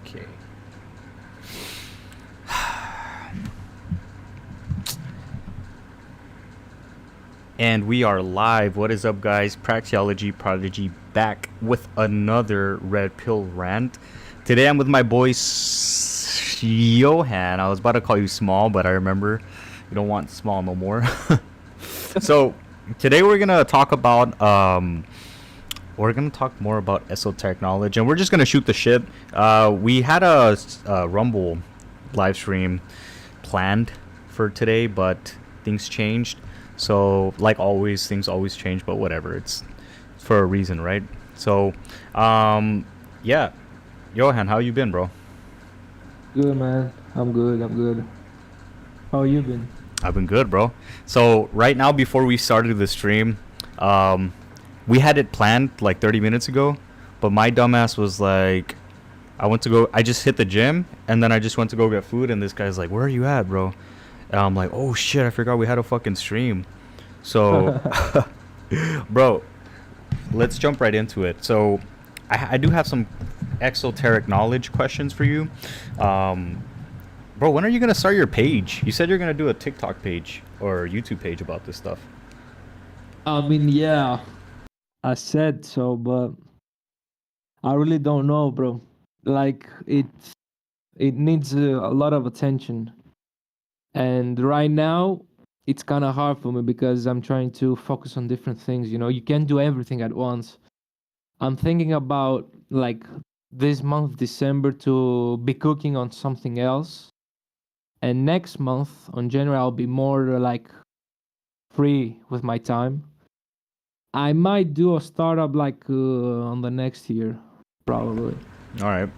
Okay. And we are live. What is up, guys? Praxeology Prodigy back with another Red Pill rant. Today I'm with my boy Iohan. I was about to call you Small, but I remember you don't want Small no more. So today we're gonna talk about more about esoteric knowledge, and we're just gonna shoot the shit. We had a Rumble live stream planned for today, but things changed. So, like always, things always change, but whatever. It's for a reason, right? So, yeah. Iohan, how you been, bro? Good, man. I'm good. How you been? I've been good, bro. So, right now, before we started the stream, we had it planned like 30 minutes ago, but my dumbass was like, I just hit the gym, and then I just went to go get food, and this guy's like, where are you at, bro? And I'm like, oh shit, I forgot we had a fucking stream. So, bro, let's jump right into it. So, I do have some exoteric knowledge questions for you. Bro, when are you going to start your page? You said you're going to do a TikTok page or YouTube page about this stuff. I mean, yeah, I said so, but I really don't know, bro. Like, it needs a lot of attention. And right now, it's kind of hard for me because I'm trying to focus on different things. You know, you can't do everything at once. I'm thinking about, like, this month, December, to be cooking on something else. And next month, on January, I'll be more, like, free with my time. I might do a startup, like, on the next year, probably. All right.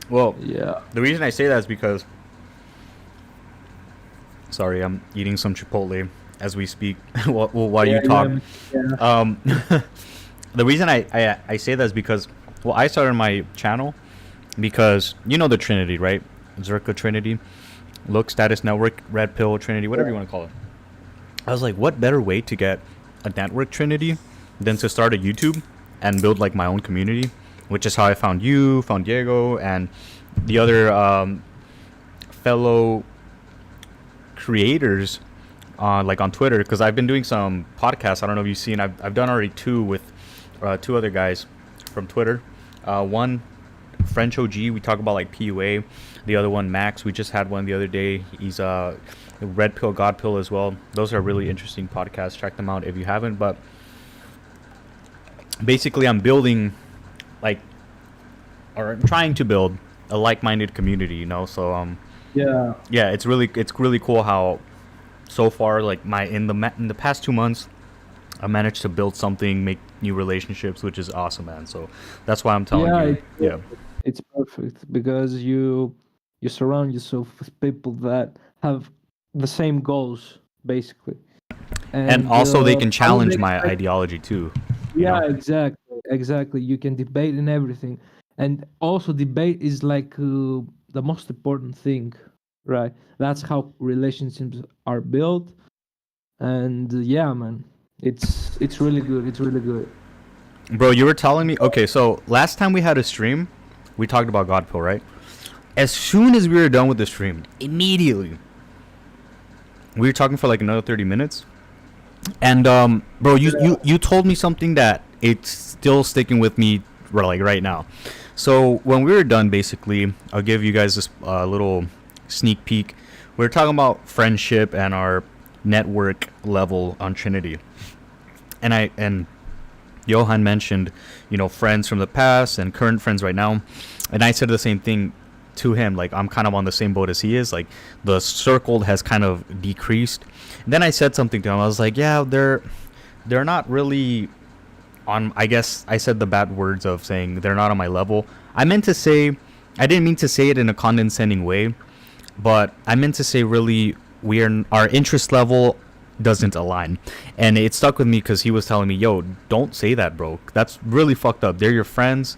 Well, yeah. The reason I say that is because... Sorry, I'm eating some Chipotle as we speak while you talk. Yeah. The reason I say that is because, well, I started my channel because, you know, the Trinity, right? Zerka Trinity, Look, Status Network, Red Pill Trinity, whatever you want to call it. I was like, what better way to get a network Trinity than to start a YouTube and build like my own community, which is how I found you, found Diego, and the other fellow creators like on Twitter, because I've been doing some podcasts. I don't know if you've seen, I've done already two with two other guys from Twitter. One, French OG, we talk about like PUA. The other one, Max, we just had one the other day. He's Red Pill, God Pill as well. Those are really interesting podcasts. Check them out if you haven't. But basically I'm building I'm trying to build a like-minded community, you know. So yeah, it's really cool how so far, like, in the past 2 months, I managed to build something, make new relationships, which is awesome, man. So that's why I'm telling you. It's perfect because you surround yourself with people that have the same goals, basically, and also they can challenge my ideology too. Yeah, know? Exactly. You can debate and everything, and also debate is like the most important thing, right? That's how relationships are built, and yeah, man, it's really good. It's really good. Bro, you were telling me. Okay, so last time we had a stream, we talked about Godpill, right? As soon as we were done with the stream, immediately we were talking for like another 30 minutes, and bro, you told me something that it's still sticking with me, like, right now. So when we were done, basically, I'll give you guys this little sneak peek. We were talking about friendship and our network level on Trinity, and Iohan mentioned, you know, friends from the past and current friends right now, and I said the same thing to him. Like, I'm kind of on the same boat as he is. Like, the circle has kind of decreased. And then I said something to him. I was like, yeah, they're not really on. I guess I said the bad words of saying they're not on my level. I didn't mean to say it in a condescending way, but I meant to say, really, our interest level doesn't align. And it stuck with me because he was telling me, yo, don't say that, bro. That's really fucked up. They're your friends.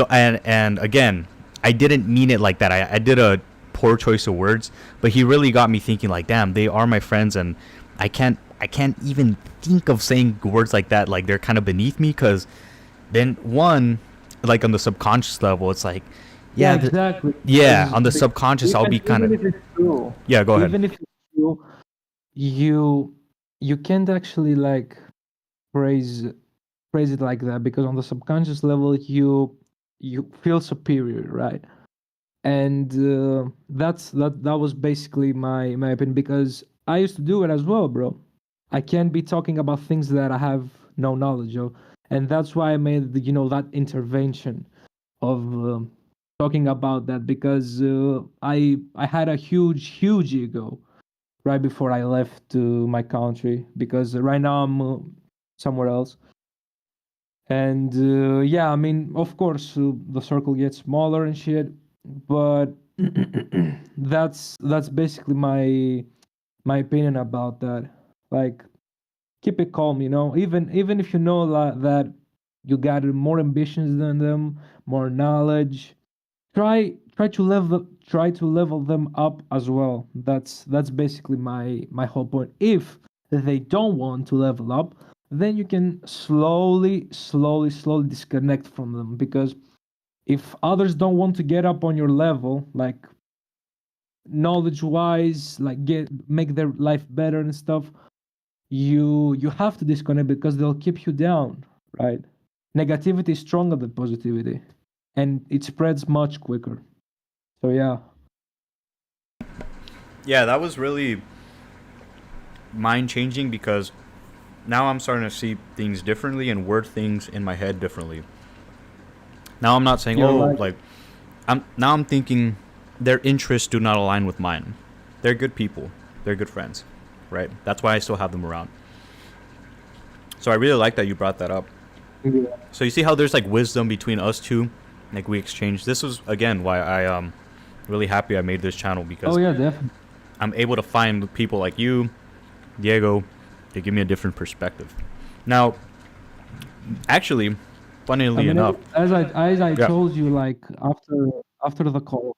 And again, I didn't mean it like that. I did a poor choice of words, but he really got me thinking, like, damn, they are my friends, and I can't even think of saying words like that, like they're kind of beneath me, because then, one, like, on the subconscious level, it's like, Yeah, the, exactly. yeah, Because on the subconscious, I'll be kind even of, if it's true, yeah, go ahead. even if it's true, you you can't actually like praise praise it like that, because on the subconscious level you feel superior, right? And that was basically my opinion, because I used to do it as well, bro. I can't be talking about things that I have no knowledge of, and that's why I made that intervention of talking about that, because I had a huge ego right before I left my country, because right now I'm somewhere else. And yeah, I mean, of course, the circle gets smaller and shit, but that's basically my opinion about that. Like, keep it calm, even if you know that you got more ambitions than them, more knowledge. Try to level them up as well. That's basically my whole point. If they don't want to level up, then you can slowly disconnect from them, because if others don't want to get up on your level, like knowledge wise, like make their life better and stuff, you have to disconnect, because they'll keep you down, right? Negativity is stronger than positivity, and it spreads much quicker. So yeah. Yeah, that was really mind changing because now I'm starting to see things differently and word things in my head differently. Now I'm not saying, You're oh, right. like, I'm thinking their interests do not align with mine. They're good people. They're good friends, right? That's why I still have them around. So I really like that you brought that up. Yeah. So you see how there's like wisdom between us two, like we exchange. This was again why I really happy I made this channel Oh because yeah, definitely. I'm able to find people like you, Diego, to give me a different perspective. Now, actually, I funnily mean, enough, as I yeah, told you, like after the call,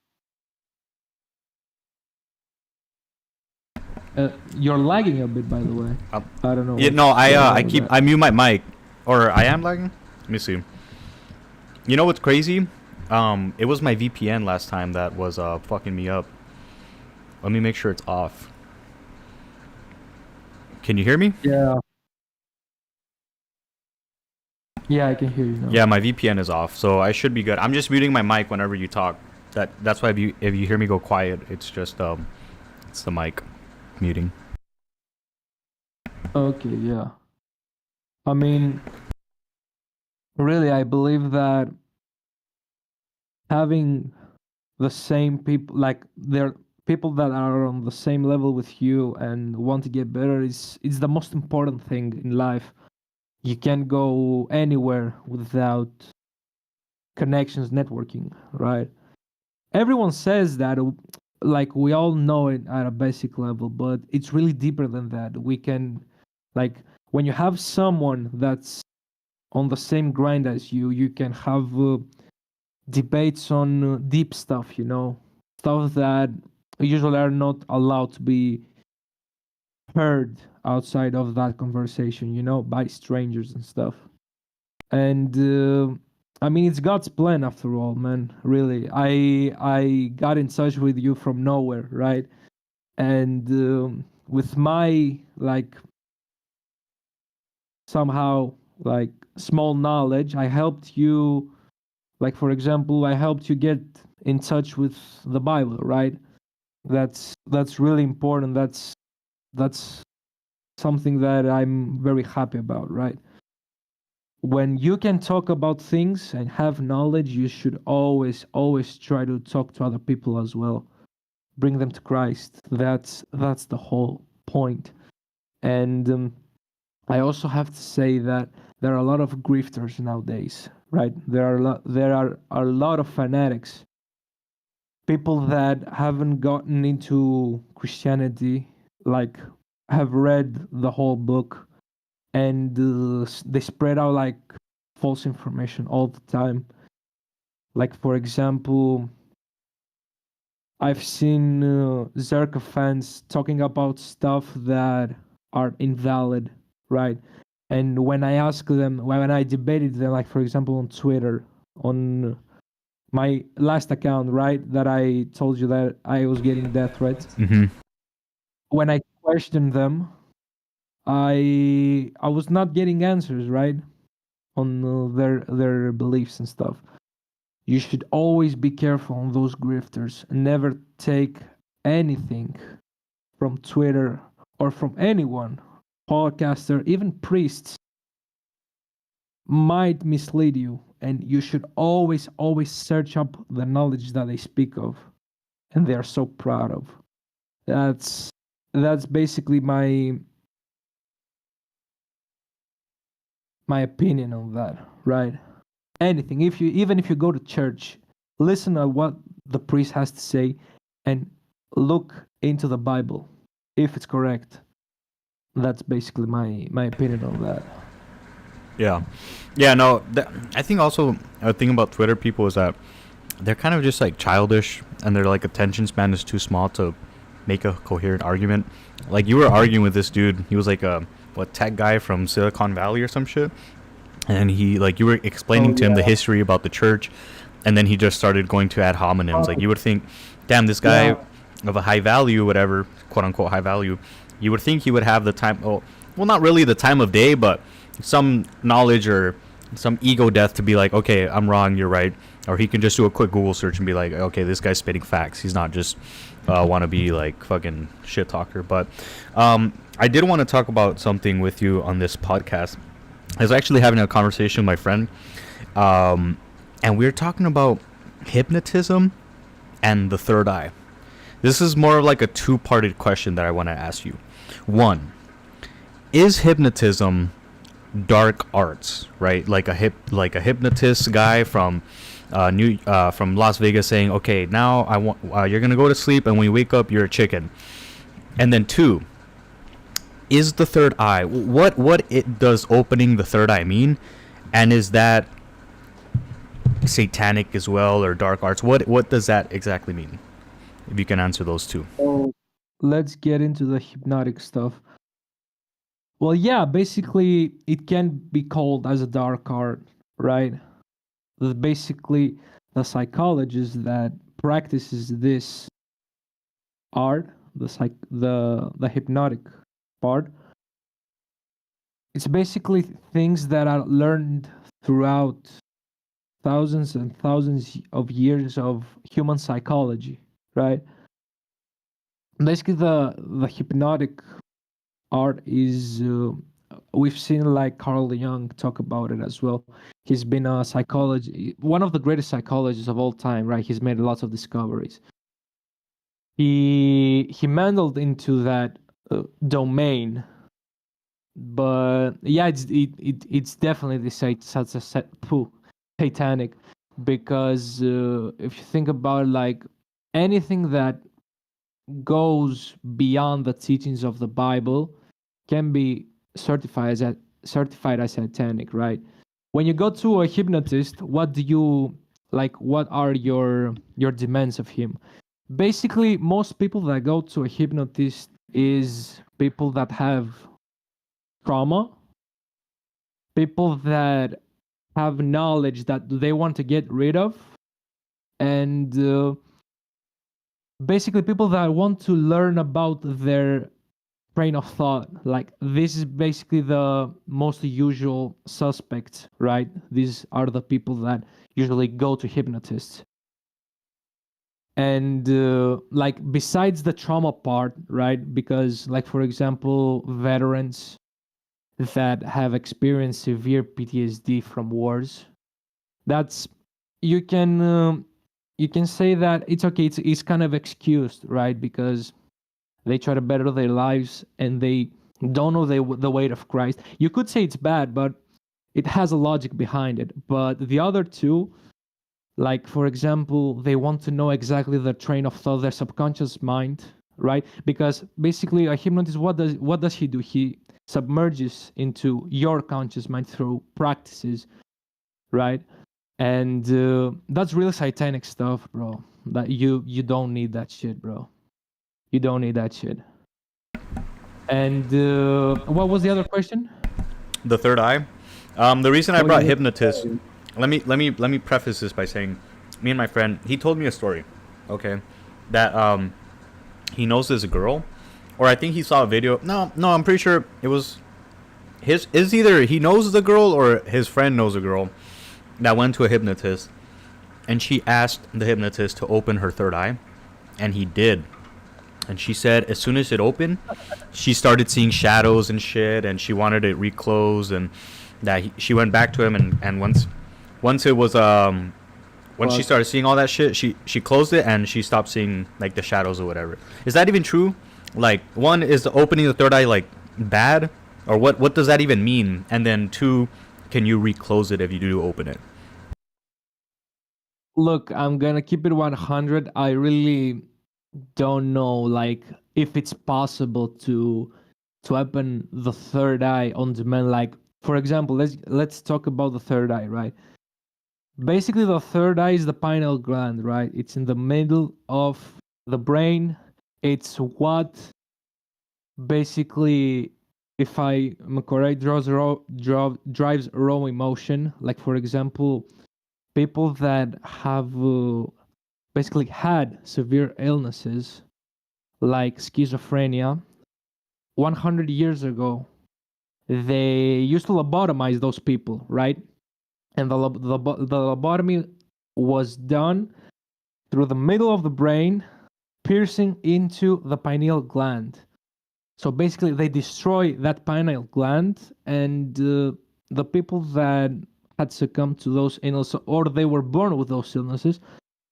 you're lagging a bit, by the way. um, I don't know yeah, no, what's going I on with keep that. I mute my mic, or I am lagging. Let me see. You know what's crazy? It was my VPN last time that was fucking me up. Let me make sure it's off. Can you hear me? Yeah, yeah, I can hear you now. Yeah, my VPN is off, so I should be good. I'm just muting my mic whenever you talk. That's why if you hear me go quiet, it's just it's the mic muting. Okay, yeah. I mean, really, I believe that having the same people, like they're people that are on the same level with you and want to get better, is it's the most important thing in life. You can't go anywhere without connections, networking, right? Everyone says that, like we all know it at a basic level, but it's really deeper than that. We can, like, when you have someone that's on the same grind as you can have debates on deep stuff, stuff that usually are not allowed to be heard outside of that conversation, by strangers and stuff. And I mean, it's God's plan after all, man. Really, I got in touch with you from nowhere, right? And with my like somehow like small knowledge, I helped you. Like for example, I helped you get in touch with the Bible, right? That's really important. That's something that I'm very happy about, right? When you can talk about things and have knowledge, you should always try to talk to other people as well. Bring them to Christ. That's the whole point. And I also have to say that there are a lot of grifters nowadays, right? There are a lot of fanatics, people that haven't gotten into Christianity, like have read the whole book, and they spread out like false information all the time. Like for example, I've seen Zerka fans talking about stuff that are invalid, right? And when I ask them, when I debated them, like for example on Twitter, on my last account, right, that I told you that I was getting death threats. Mm-hmm. When I questioned them, I was not getting answers, right, on their beliefs and stuff. You should always be careful on those grifters. Never take anything from Twitter or from anyone, podcaster, even priests, might mislead you, and you should always search up the knowledge that they speak of and they are so proud of. That's basically my opinion on that, right? Anything, even if you go to church, listen to what the priest has to say and look into the Bible if it's correct. That's basically my opinion on that. Yeah, no, I think also a thing about Twitter people is that they're kind of just like childish, and their like attention span is too small to make a coherent argument. Like, you were arguing with this dude, he was like a tech guy from Silicon Valley or some shit, and he, like, you were explaining to him the history about the church, and then he just started going to ad hominems. Like, you would think, damn, this guy of a high value, whatever, quote unquote high value, you would think he would have the time, well, not really the time of day, but some knowledge or some ego death to be like, okay, I'm wrong, you're right. Or he can just do a quick Google search and be like, okay, this guy's spitting facts. He's not just want to be like fucking shit talker. But I did want to talk about something with you on this podcast. I was actually having a conversation with my friend, and we were talking about hypnotism and the third eye. This is more of like a two-parted question that I want to ask you. One, is hypnotism dark arts, right? Like a hypnotist guy from from Las Vegas saying, okay, now I want you're gonna go to sleep, and when you wake up, you're a chicken. And then two, is the third eye, what it does opening the third eye mean, and is that satanic as well, or dark arts? What does that exactly mean? If you can answer those two. So let's get into the hypnotic stuff. Well, yeah, basically it can be called as a dark art, right? Basically, the psychologist that practices this art, the hypnotic part, it's basically things that are learned throughout thousands and thousands of years of human psychology, right? Basically, the hypnotic art is we've seen like Carl Jung talk about it as well. He's been a one of the greatest psychologists of all time, right? He's made lots of discoveries. He meddled into that domain, but yeah, it's definitely satanic, because if you think about like anything that goes beyond the teachings of the Bible can be certified as satanic, right? When you go to a hypnotist, what are your demands of him? Basically, most people that go to a hypnotist is people that have trauma, people that have knowledge that they want to get rid of, and basically people that want to learn about their train of thought. Like, this is basically the most usual suspects, right? These are the people that usually go to hypnotists. And like, besides the trauma part, right? Because, like, for example, veterans that have experienced severe PTSD from wars, that's you can say that it's okay. It's kind of excused, right? Because they try to better their lives and they don't know the weight of Christ. You could say it's bad, but it has a logic behind it. But the other two, like, for example, they want to know exactly the train of thought, their subconscious mind, right? Because basically a hypnotist, what does he do? He submerges into your conscious mind through practices, right? And that's really satanic stuff, bro. That you don't need that shit, bro. You don't need that shit. And what was the other question? The third eye. The reason I brought hypnotist. Let me preface this by saying, me and my friend, he told me a story, okay, that he knows this girl, or I think he saw a video. No, I'm pretty sure it was his. Is either he knows the girl or his friend knows a girl that went to a hypnotist, and she asked the hypnotist to open her third eye, and he did. And she said as soon as it opened, she started seeing shadows and shit, and she wanted it reclosed, and that she went back to him, and once it was once she started seeing all that shit, she closed it and she stopped seeing like the shadows or whatever. Is that even true? Like, one, is the opening of the third eye like bad, or what does that even mean? And then two, can you reclose it if you do open it? Look, I'm gonna keep it 100. I really don't know, like, if it's possible to open the third eye on demand. Like, for example, let's talk about the third eye, right? Basically, the third eye is the pineal gland, right? It's in the middle of the brain. It's what basically, if I am correct, drives raw emotion. Like, for example, people that have basically had severe illnesses like schizophrenia 100 years ago, they used to lobotomize those people, right? And the lobotomy was done through the middle of the brain, piercing into the pineal gland. So basically, they destroy that pineal gland, and the people that had succumbed to those illnesses, or they were born with those illnesses,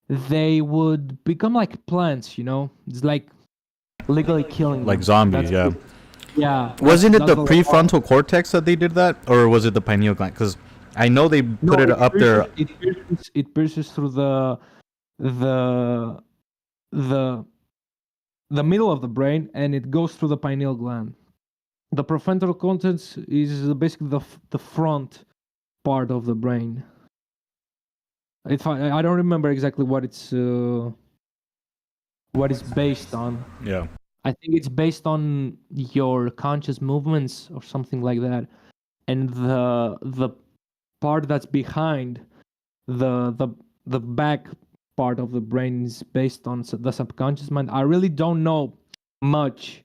they would become like plants, you know? It's like legally killing Like them. zombies, yeah. Yeah. Wasn't it that's the prefrontal cortex that they did that, or was it the pineal gland? Because I know they put it up there. It pierces through the the the middle of the brain, and it goes through the pineal gland. The prefrontal cortex is basically the front part of the brain. If I don't remember exactly what it's based on. Yeah. I think it's based on your conscious movements or something like that, and the part that's behind the back part of the brain is based on the subconscious mind. I really don't know much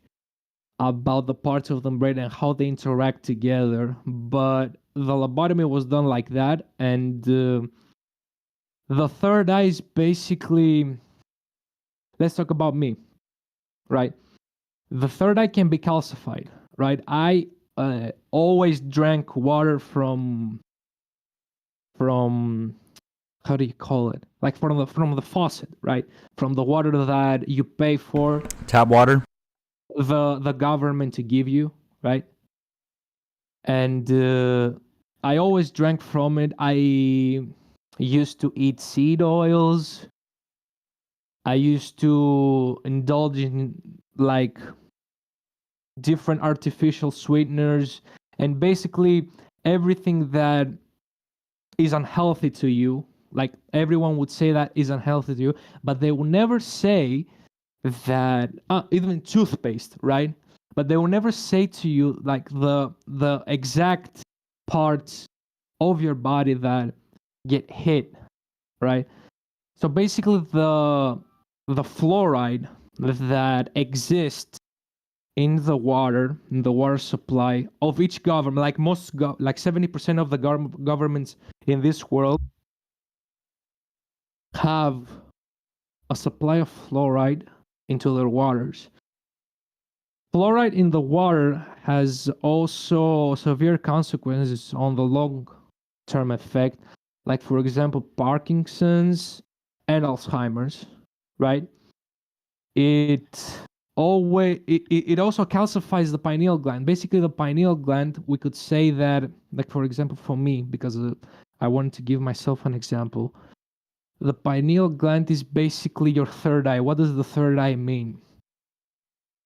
about the parts of the brain and how they interact together, but the lobotomy was done like that, and the third eye is basically, let's talk about me, right? The third eye can be calcified, right? I always drank water from how do you call it? Like from the faucet, right? From the water that you pay for Tap water. the government to give you, right? And I always drank from it. I used to eat seed oils. I used to indulge in like different artificial sweeteners and basically everything that is unhealthy to you. Like, everyone would say that is unhealthy to you, but they will never say that even toothpaste, right? But they will never say to you like the exact parts of your body that get hit, right? So basically, the fluoride that exists in the water supply of each government, like like 70% of the governments in this world have a supply of fluoride into their waters. Fluoride in the water has also severe consequences on the long-term effect, like, for example, Parkinson's and Alzheimer's, right? It also calcifies the pineal gland. Basically, the pineal gland, we could say that, like, for example, for me, because I wanted to give myself an example, the pineal gland is basically your third eye. What does the third eye mean?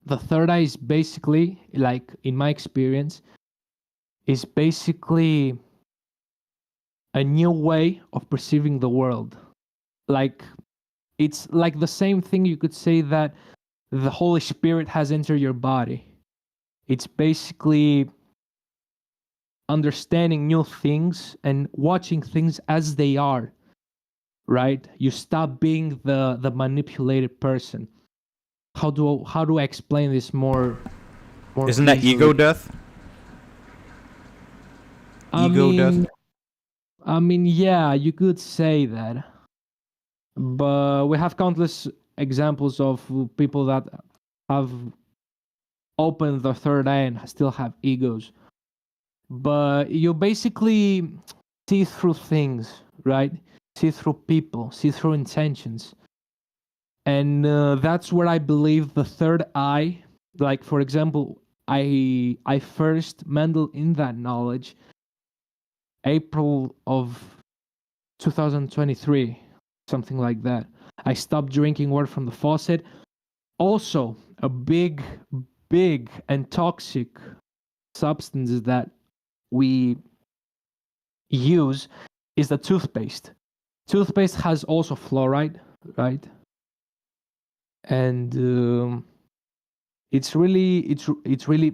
The third eye is basically, like, in my experience, is basically a new way of perceiving the world. Like, it's like the same thing you could say that the Holy Spirit has entered your body. It's basically understanding new things and watching things as they are, right? You stop being the manipulated person. How do I explain this more Isn't that easily? ego death? Ego death? I mean, yeah, you could say that, but we have countless examples of people that have opened the third eye and still have egos. But you basically see through things, right? See through people, see through intentions, and that's where I believe the third eye. Like, for example, I first meddled in that knowledge April of 2023, something like that. I stopped drinking water from the faucet. Also, a big and toxic substance that we use is the toothpaste. Toothpaste has also fluoride, right? And it's really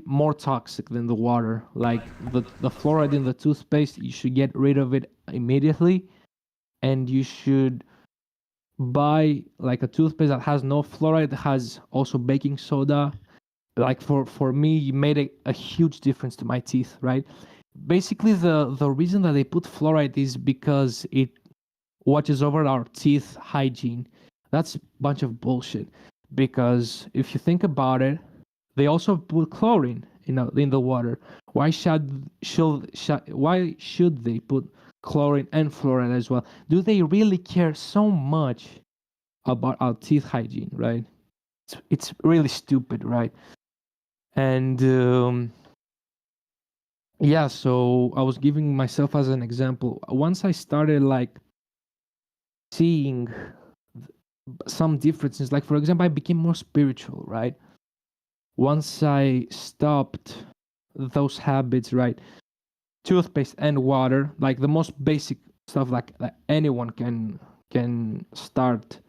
more toxic than the water. Like the fluoride in the toothpaste, you should get rid of it immediately, and you should buy like a toothpaste that has no fluoride, that has also baking soda. Like for me, it made a huge difference to my teeth, right? Basically, the reason that they put fluoride is because it watches over our teeth hygiene. That's a bunch of bullshit. Because if you think about it, they also put chlorine in the water. Why should they put chlorine and fluoride as well? Do they really care so much about our teeth hygiene, right? It's really stupid, right? And yeah, so I was giving myself as an example. Once I started like seeing some differences, like for example, I became more spiritual, right? Once I stopped those habits, right? Toothpaste and water, like the most basic stuff like that anyone can start.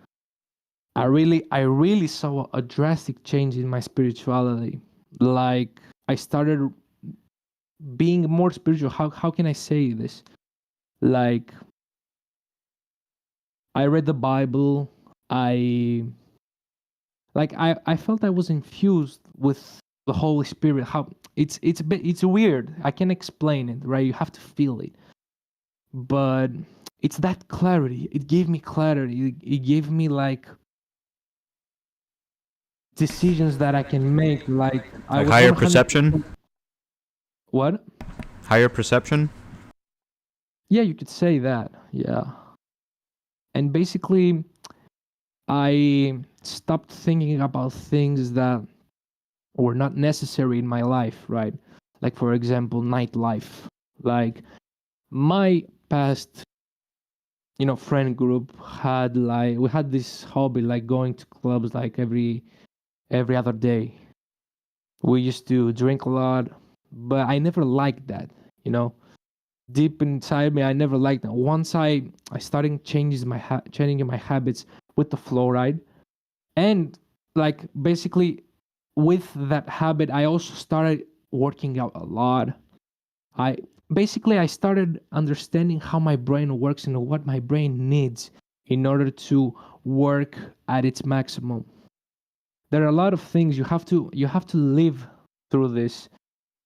I really saw a drastic change in my spirituality. Like I started being more spiritual. How can I say this? Like I read the Bible. I felt I was infused with the Holy Spirit. How it's weird. I can't explain it, right? You have to feel it. But it's that clarity. It gave me clarity. It gave me like decisions that I can make. Like I Like was higher 100. perception? What? Higher perception? Yeah, you could say that. Yeah. And basically, I stopped thinking about things that were not necessary in my life, right? Like, for example, nightlife. Like, my past, friend group we had this hobby, like going to clubs like every other day. We used to drink a lot, but I never liked that, you know? Deep inside me, I never liked that. Once I started changing my habits with the fluoride, and like basically with that habit, I also started working out a lot. I started understanding how my brain works and what my brain needs in order to work at its maximum. There are a lot of things you have to live through this.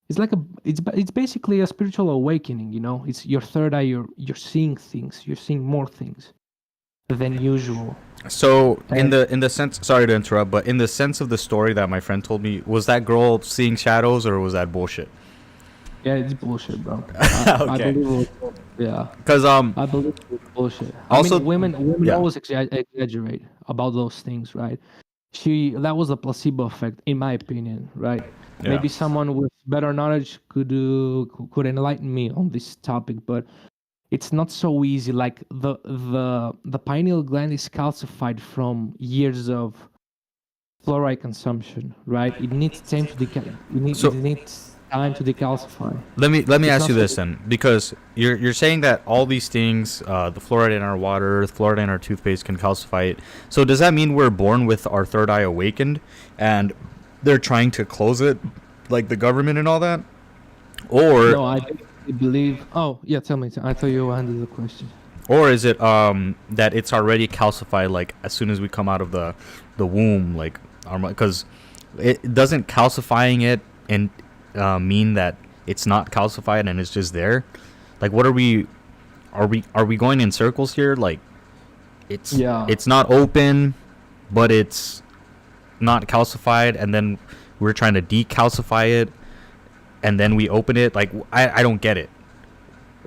It's basically a spiritual awakening, It's your third eye. You're seeing things. You're seeing more things than usual. So And in the sense, sorry to interrupt, but in the sense of the story that my friend told me, was that girl seeing shadows or was that bullshit? yeah, it's bullshit, bro. I Okay. believe it was, yeah. Because I believe it's bullshit. Also, I mean, women yeah. always exaggerate about those things, right? That was a placebo effect, in my opinion, right? Yeah. Maybe someone with better knowledge could enlighten me on this topic, but it's not so easy. Like the pineal gland is calcified from years of fluoride consumption, right? It needs time to So it needs time to decalcify. let me It's ask not you so this then, because you're saying that all these things, the fluoride in our water, the fluoride in our toothpaste can calcify it. So does that mean we're born with our third eye awakened, and they're trying to close it, like the government and all that? Or No, I believe. Oh, yeah. Tell me. I thought you handed the question. Or is it that it's already calcified, like as soon as we come out of the womb, like because it doesn't calcifying it and mean that it's not calcified and it's just there. Like, what are we going in circles here? Like, Yeah. it's not open, but it's not calcified, and then we're trying to decalcify it, and then we open it. Like, I don't get it.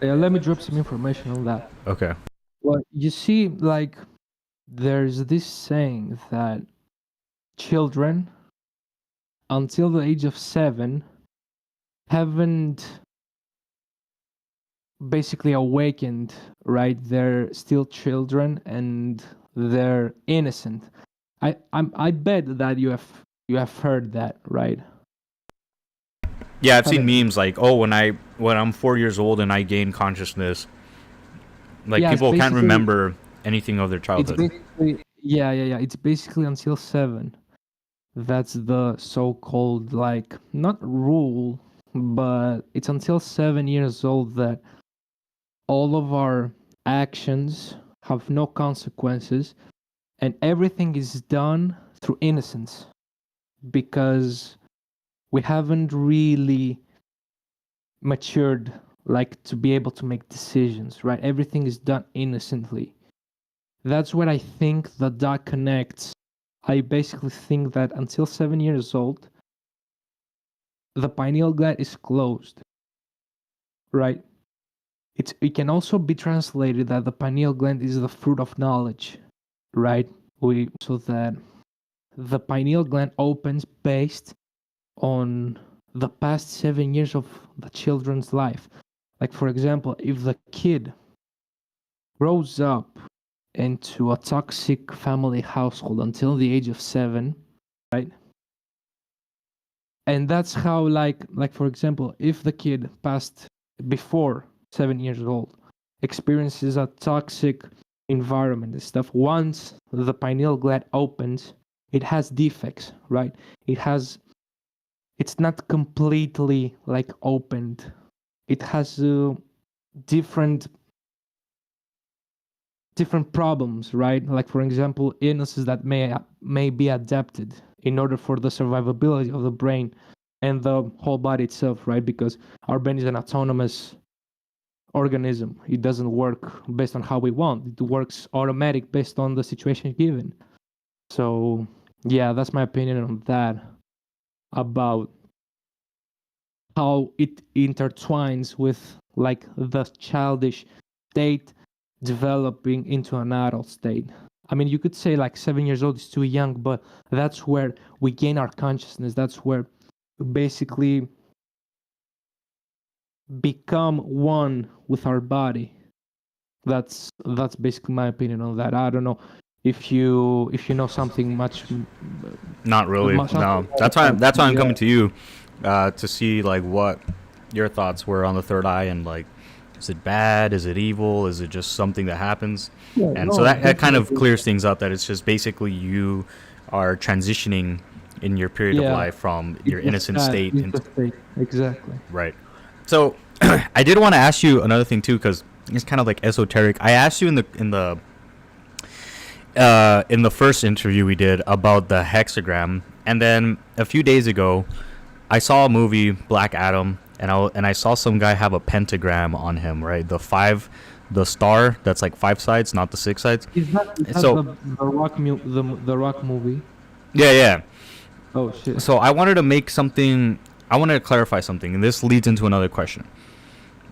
Let me drop some information on that. Okay. Well, you see, like, there's this saying that children until the age of 7 haven't basically awakened, right? They're still children and they're innocent. I bet that you have heard that, right? Yeah, I've seen Haven't- memes like, oh, when I'm 4 years old and I gain consciousness, like Yeah, it's people can't basically- remember anything of their It's childhood. basically yeah. It's basically until 7. That's the so-called, like, not rule, but it's until 7 years old that all of our actions have no consequences and everything is done through innocence, because we haven't really matured, like, to be able to make decisions, right? Everything is done innocently. That's what I think that connects. I basically think that until 7 years old, the pineal gland is closed, right? It can also be translated that the pineal gland is the fruit of knowledge, right? So that the pineal gland opens based on the past 7 years of the children's life. Like, for example, if the kid grows up into a toxic family household until the age of 7, right? And that's how, like for example, if the kid passed before 7 years old, experiences a toxic environment and stuff, once the pineal gland opens, it has defects, right? It's not completely, like, opened. It has different problems, right? Like, for example, illnesses that may be adapted in order for the survivability of the brain and the whole body itself, right? Because our brain is an autonomous organism. It doesn't work based on how we want. It works automatic based on the situation given. So yeah, that's my opinion on that, about how it intertwines with, like, the childish state developing into an adult state. I mean, you could say, like, 7 years old is too young, but that's where we gain our consciousness. That's where we basically become one with our body. That's basically my opinion on that. I don't know if you know something much. Not really. Much- No. That's why I'm Yeah. coming to you to see like what your thoughts were on the third eye, and like, is it bad? Is it evil? Is it just something that happens? Yeah, And no, so that kind of definitely. clears things up, that it's just basically you are transitioning in your period of Yeah. life from your innocent state It's into the state. Exactly. right. So I did want to ask you another thing too, because it's kind of like esoteric. I asked you in the first interview we did about the hexagram, and then a few days ago, I saw a movie, Black Adam, and I saw some guy have a pentagram on him, right? The star that's like 5 sides, not the 6 sides. Is that So- the Rock movie? Yeah. Oh shit. So I wanted to clarify something, and this leads into another question.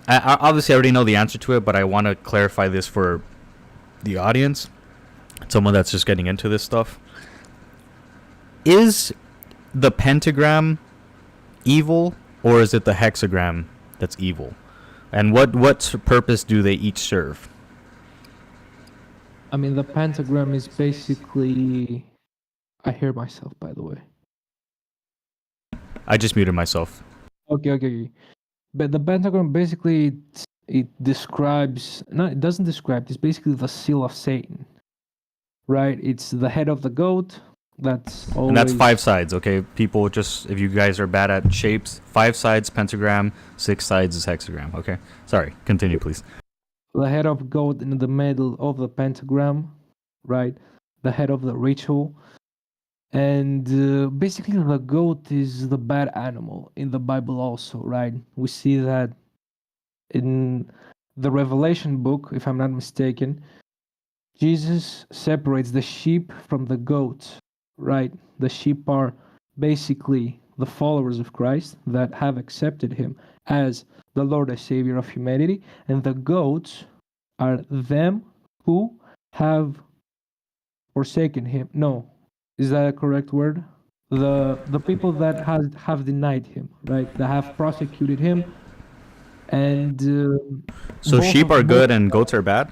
I obviously already know the answer to it, but I want to clarify this for the audience, someone that's just getting into this stuff. Is the pentagram evil, or is it the hexagram that's evil? And what purpose do they each serve? I mean, the pentagram is basically. I hear myself, by the way. I just muted myself. Okay. But the pentagram basically it describes. No, it doesn't describe. It's basically the seal of Satan, right? It's the head of the goat. That's always. And that's 5 sides, okay? People, just if you guys are bad at shapes, 5 sides pentagram, 6 sides is hexagram, okay? Sorry, continue please. the head of goat in the middle of the pentagram, right? The head of the ritual. And basically, the goat is the bad animal in the Bible, also, right? We see that in the Revelation book, if I'm not mistaken, Jesus separates the sheep from the goats, right? The sheep are basically the followers of Christ that have accepted him as the Lord and Savior of humanity, and the goats are them who have forsaken him. No, is that a correct word? The people that have denied him, right? That have prosecuted him, and So sheep are both. good and goats are bad.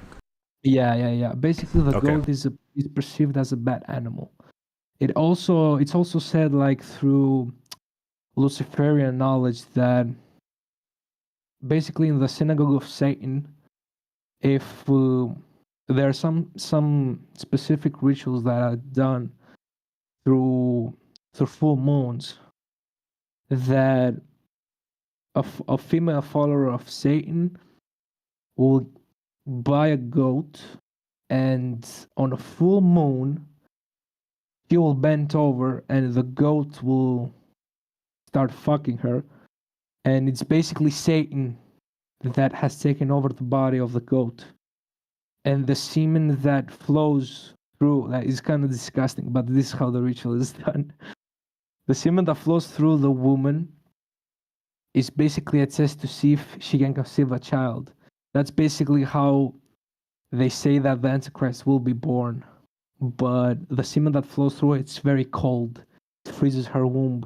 Yeah. Basically, the Okay. goat is perceived as a bad animal. It's also said, like, through Luciferian knowledge, that basically in the synagogue of Satan, if there are some specific rituals that are done through full moons, that a female follower of Satan will buy a goat, and on a full moon she will bend over and the goat will start fucking her, and it's basically Satan that has taken over the body of the goat, and the semen that flows through, that is kind of disgusting, but this is how the ritual is done. The semen that flows through the woman is basically a test to see if she can conceive a child. That's basically how they say that the Antichrist will be born. But the semen that flows through it's very cold. It freezes her womb.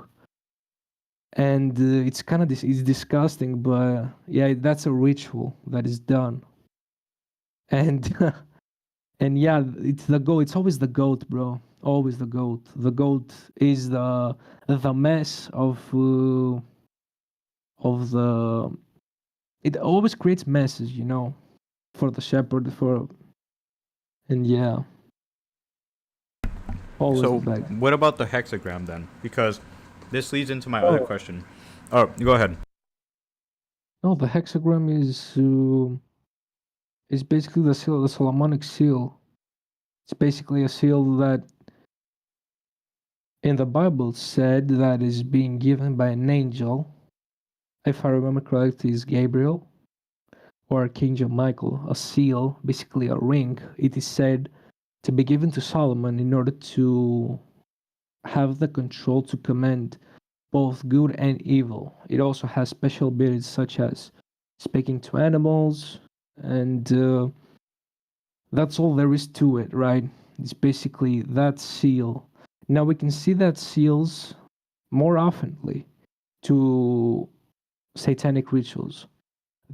And it's kind of it's disgusting, but yeah, that's a ritual that is done. And and yeah, it's the goat. It's always the goat, bro. Always the goat. The goat is the mess of the. It always creates messes, for the shepherd. And yeah, always So the bad. what about the hexagram then? Because this leads into my other Oh question. Oh, go ahead. no, the hexagram is basically the seal, the Solomonic seal. It's basically a seal that in the Bible said that is being given by an angel. If I remember correctly, is Gabriel or Archangel Michael. A seal, basically a ring. It is said to be given to Solomon in order to have the control to command both good and evil. It also has special abilities such as speaking to animals, and that's all there is to it, right? It's basically that seal. Now we can see that seals more oftenly to satanic rituals.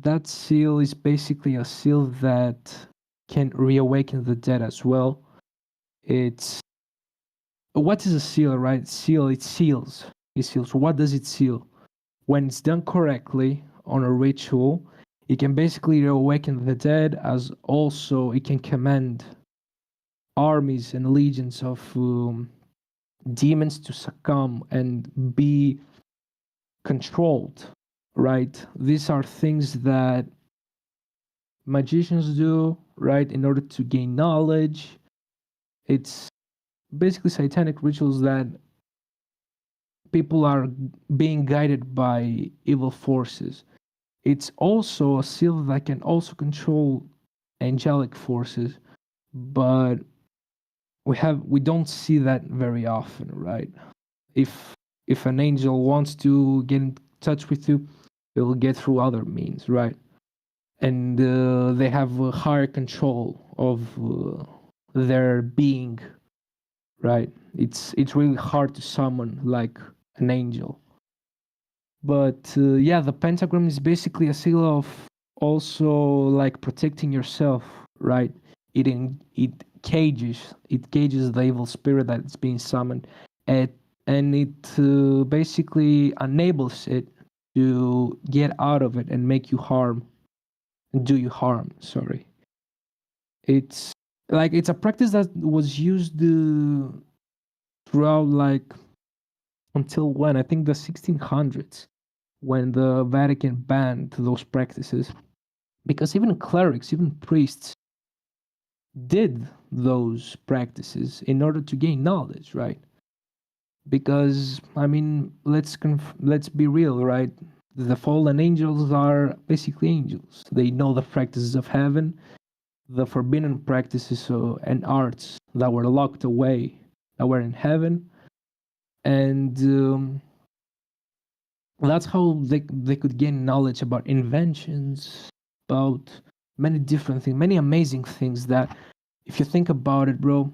That seal is basically a seal that can reawaken the dead as well. It's what is a seal, right? Seal, it seals. It seals. What does it seal? When it's done correctly on a ritual, it can basically reawaken the dead, as also it can command armies and legions of demons to succumb and be controlled, right? These are things that magicians do, right, in order to gain knowledge. It's basically satanic rituals that people are being guided by evil forces. It's also a seal that can also control angelic forces, but we don't see that very often, right? If an angel wants to get in touch with you, it will get through other means, right? And they have a higher control of their being, right? It's really hard to summon like an angel. But yeah, the pentagram is basically a seal of also like protecting yourself, right? It cages the evil spirit that's being summoned, and it basically enables it to get out of it and make you harm, do you harm. Sorry, it's it's a practice that was used throughout, like, until when I think the 1600s, when the Vatican banned those practices. because even clerics, even priests, did those practices in order to gain knowledge, right? Because I mean, let's be real, right? The fallen angels are basically angels. They know the practices of heaven, the forbidden practices and arts that were locked away, that were in heaven, and that's how they could gain knowledge about inventions, about many different things, many amazing things that, if you think about it, bro,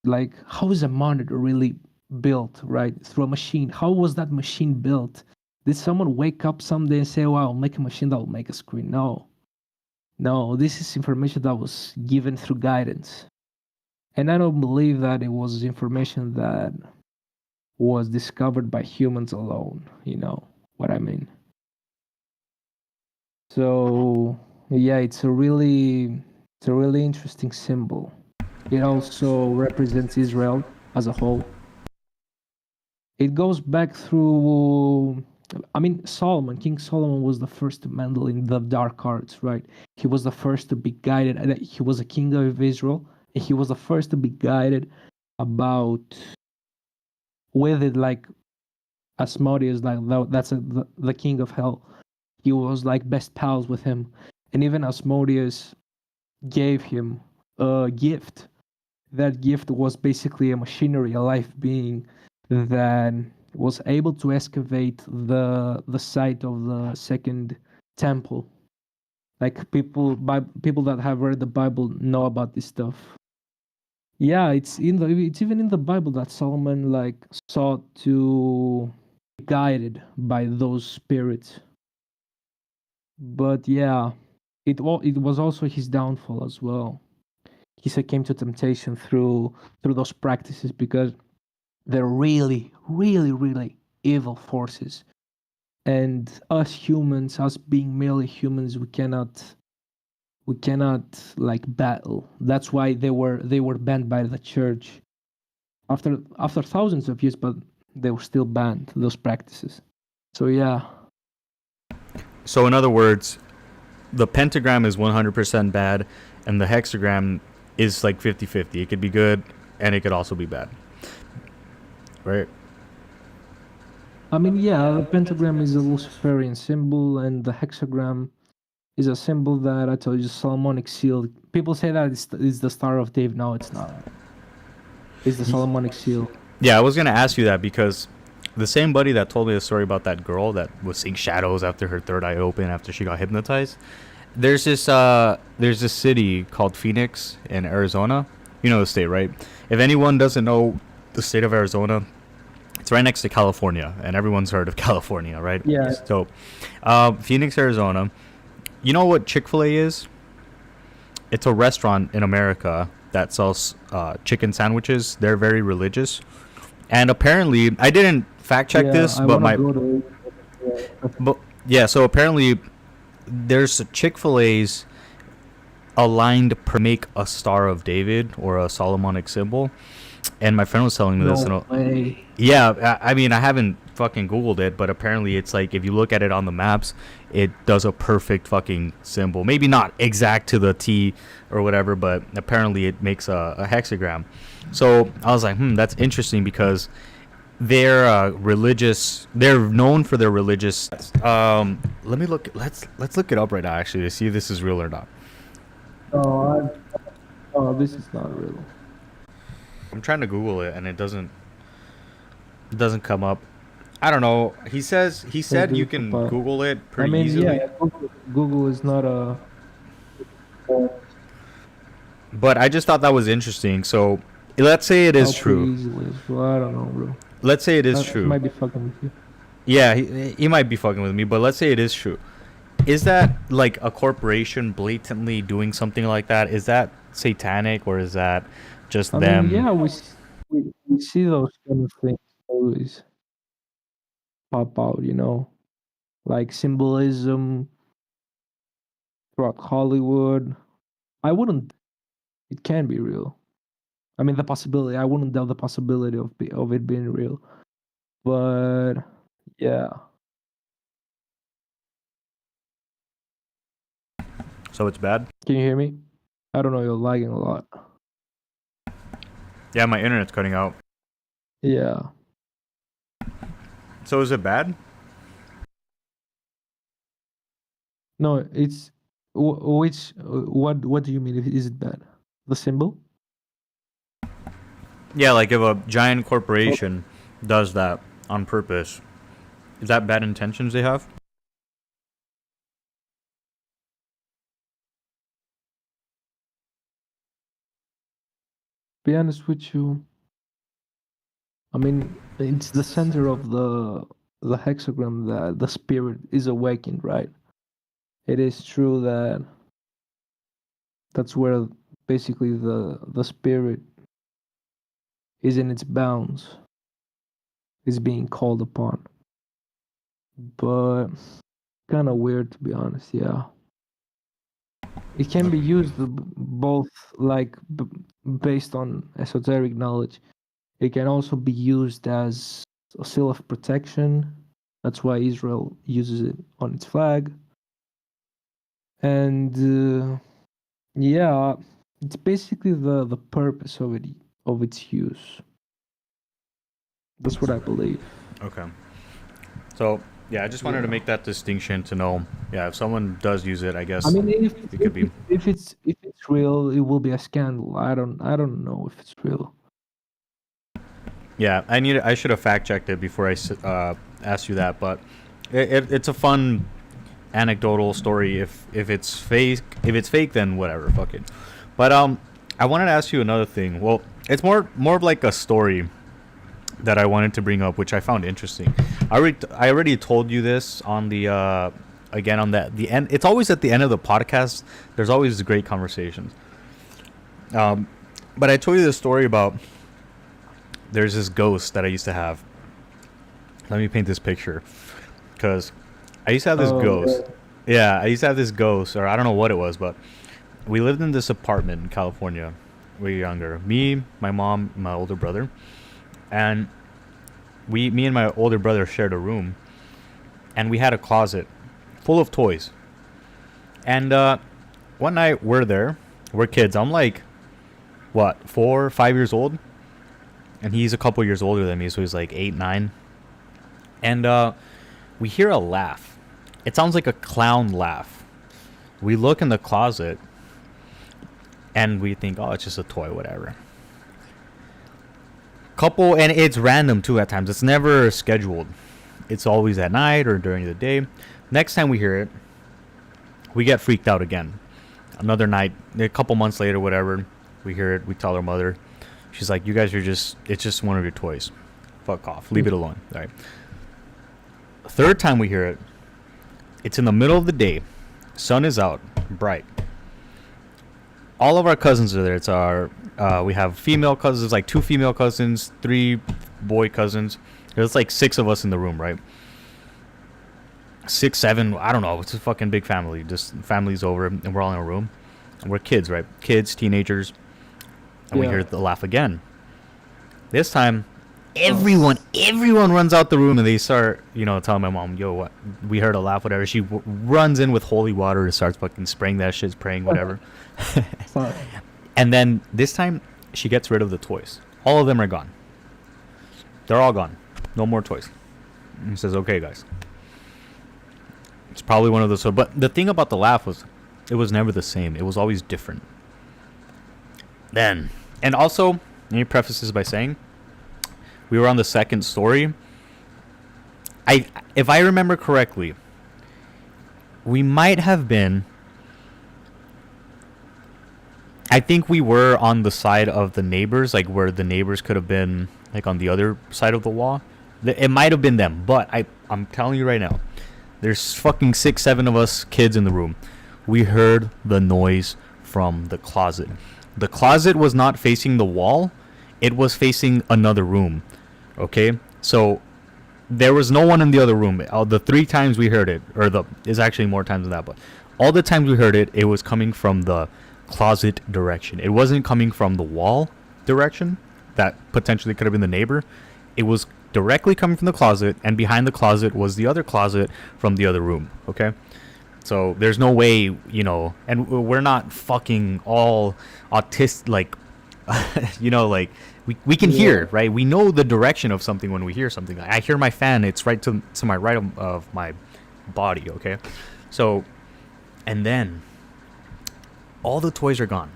like how is a monitor really built, right? Through a machine. How was that machine built? Did someone wake up someday and say, "Wow, I'll make a machine that will make a screen"? No, this is information that was given through guidance. And I don't believe that it was information that was discovered by humans alone, you know what I mean? So yeah, it's a really interesting symbol. It also represents Israel as a whole. It goes back through, I mean, King Solomon was the first to meddle in the dark arts, right? He was the first to be guided. He was a king of Israel, and he was the first to be guided about with it, like Asmodeus, like that's the king of hell. He was like best pals with him, and even Asmodeus gave him a gift. That gift was basically a machinery, a life being that was able to excavate the site of the second temple. Like people that have read the Bible know about this stuff. Yeah, it's even in the Bible that Solomon like sought to be guided by those spirits. But yeah, it was also his downfall as well. He succumbed to temptation through those practices because they're really, really, really evil forces. And us humans, us being merely humans, we cannot like battle. That's why they were banned by the church after thousands of years, but they were still banned, those practices. So yeah. So in other words, the pentagram is 100% bad, and the hexagram is like 50-50. It could be good, and it could also be bad. Right? I mean, yeah, the pentagram is a Luciferian symbol, and the hexagram is a symbol that I told you, Solomonic seal. People say that it's the Star of David. No, it's not. It's the Solomonic seal. Yeah, I was gonna ask you that because the same buddy that told me the story about that girl that was seeing shadows after her third eye opened after she got hypnotized. There's this city called Phoenix in Arizona. You know the state, right? If anyone doesn't know the state of Arizona, it's right next to California, and everyone's heard of California, right? Yeah. So, Phoenix, Arizona. You know what Chick-fil-A is? It's a restaurant in America that sells chicken sandwiches. They're very religious, and apparently, I didn't fact check this, but so apparently, there's Chick-fil-A's aligned per make a Star of David or a Solomonic symbol, and my friend was telling me this. No way. Yeah, I mean, I haven't fucking Googled it, but apparently it's like if you look at it on the maps, it does a perfect fucking symbol. Maybe not exact to the T or whatever, but apparently it makes a hexagram. So I was like, that's interesting because they're religious. They're known for their religious. Let me look. Let's look it up right now, actually, to see if this is real or not. This is not real. I'm trying to Google it and it doesn't come up. I don't know. He said you can Google it pretty easily. Yeah, Google is not a. But I just thought that was interesting. So let's say it is true. Easily, so I don't know, bro. Let's say it is true. He might be fucking with you. Yeah, he might be fucking with me, but let's say it is true. Is that like a corporation blatantly doing something like that? Is that satanic or is that just them? Yeah, we see those kind of things always pop out, like symbolism throughout Hollywood. It can be real. I mean, I wouldn't doubt the possibility of it being real. But yeah. So it's bad? Can you hear me? I don't know, you're lagging a lot. Yeah, my internet's cutting out. Yeah. So is it bad? No, it's what do you mean? Is it bad? The symbol? Yeah, like if a giant corporation does that on purpose, is that bad intentions they have? Be honest with you, I mean, it's the center of the hexagram that the spirit is awakened, right? It is true that that's where basically the spirit is in its bounds, is being called upon. But kind of weird, to be honest. Yeah, it can be used both, like based on esoteric knowledge. It can also be used as a seal of protection. That's why Israel uses it on its flag. And yeah, it's basically the purpose of its use. That's what I believe. Okay. So, yeah, I just wanted to make that distinction to know, yeah, if someone does use it, I guess I mean, it could be. if it's real, it will be a scandal. I don't know if it's real. Yeah, I should have fact checked it before I asked you that, but it's a fun anecdotal story. If it's fake, then whatever, fuck it. But I wanted to ask you another thing. Well, it's more of like a story that I wanted to bring up, which I found interesting. I already told you this on the again on the end. It's always at the end of the podcast. There's always great conversations. But I told you the story about there's this ghost that I used to have. Let me paint this picture, because I used to have this ghost. Yeah, I used to have this ghost, or I don't know what it was, but we lived in this apartment in California. We were younger. Me, my mom, my older brother. And me and my older brother shared a room, and we had a closet full of toys. And one night we're kids. I'm like, what, 4 or 5 years old, and he's a couple years older than me, so he's like 8, 9. And we hear a laugh. It sounds like a clown laugh. We look in the closet, and we think, oh, it's just a toy, whatever. And it's random too at times. It's never scheduled. It's always at night or during the day. Next time we hear it, we get freaked out again. Another night, a couple months later, whatever, we hear it. We tell our mother. She's like, you guys are it's just one of your toys. Fuck off. Leave it alone. All right. Third time we hear it, it's in the middle of the day. Sun is out, bright. All of our cousins are there. It's we have female cousins, like 2 female cousins, 3 boy cousins. There's like 6 of us in the room, right? 6, 7, I don't know. It's a fucking big family. Just family's over, and we're all in a room. And we're kids, right? Kids, teenagers. And we hear the laugh again. This time, everyone runs out the room, and they start, telling my mom, yo, what? We heard a laugh, whatever. She runs in with holy water and starts fucking spraying that shit, praying, whatever. And then this time, she gets rid of the toys. All of them are gone. They're all gone. No more toys. And he says, okay, guys. It's probably one of those. But the thing about the laugh was, it was never the same. It was always different. Then, and also, let me preface this by saying, we were on the 2nd story. If I remember correctly, we might have been, I think we were on the side of the neighbors, like where the neighbors could have been, like on the other side of the wall. It might have been them, but I'm telling you right now, there's fucking 6, 7 of us kids in the room. We heard the noise from the closet. The closet was not facing the wall. It was facing another room. Okay? So there was no one in the other room. The 3 times we heard it, it's actually more times than that, but all the times we heard it, it was coming from the closet direction. It wasn't coming from the wall direction that potentially could have been the neighbor. It was directly coming from the closet, and behind the closet was the other closet from the other room. Okay? So there's no way, you know, and we're not fucking all autistic, like, you know, like we can hear, right? We know the direction of something when we hear something. Like, I hear my fan, it's right to my right of my body, okay? So, and then all the toys are gone.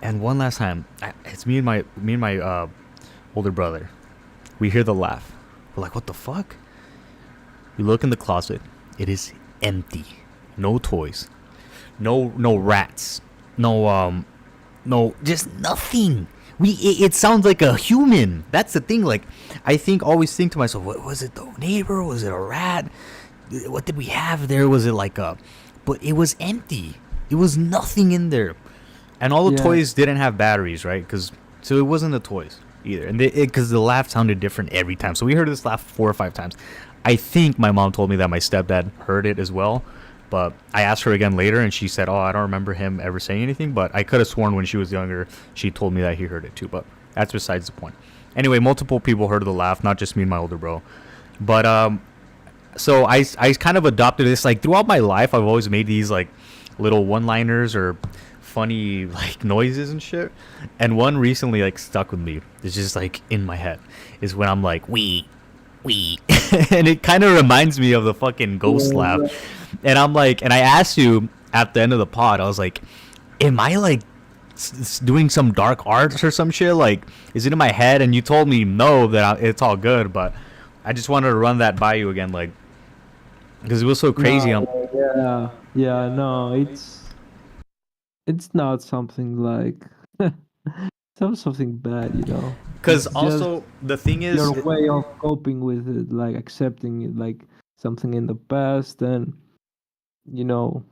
And one last time, it's me and my older brother. We hear the laugh. We're like, what the fuck? We look in the closet. It is empty. No toys. No rats. No, just nothing. It sounds like a human. That's the thing. Like, always think to myself, what was it? The neighbor? Was it a rat? What did we have there? Was it like a? But it was empty. It was nothing in there, and all the toys didn't have batteries, right? So it wasn't the toys either, and because the laugh sounded different every time. So we heard this laugh 4 or 5 times. I think my mom told me that my stepdad heard it as well, but I asked her again later, and she said, "Oh, I don't remember him ever saying anything." But I could have sworn when she was younger, she told me that he heard it too. But that's besides the point. Anyway, multiple people heard the laugh, not just me and my older bro. But so I kind of adopted this. Like, throughout my life, I've always made these like little one-liners or funny like noises and shit. And one recently like stuck with me. It's just like in my head. Is when I'm like, we. And it kind of reminds me of the fucking ghost laugh. And I'm like, and I asked you at the end of the pod, I was like, am I like doing some dark arts or some shit? Like, is it in my head? And you told me no, that it's all good. But I just wanted to run that by you again, like, because it was so crazy. No, no, it's not something like it's not something bad, you know. Because also the thing is, your way of coping with it, like accepting it like something in the past, and you know,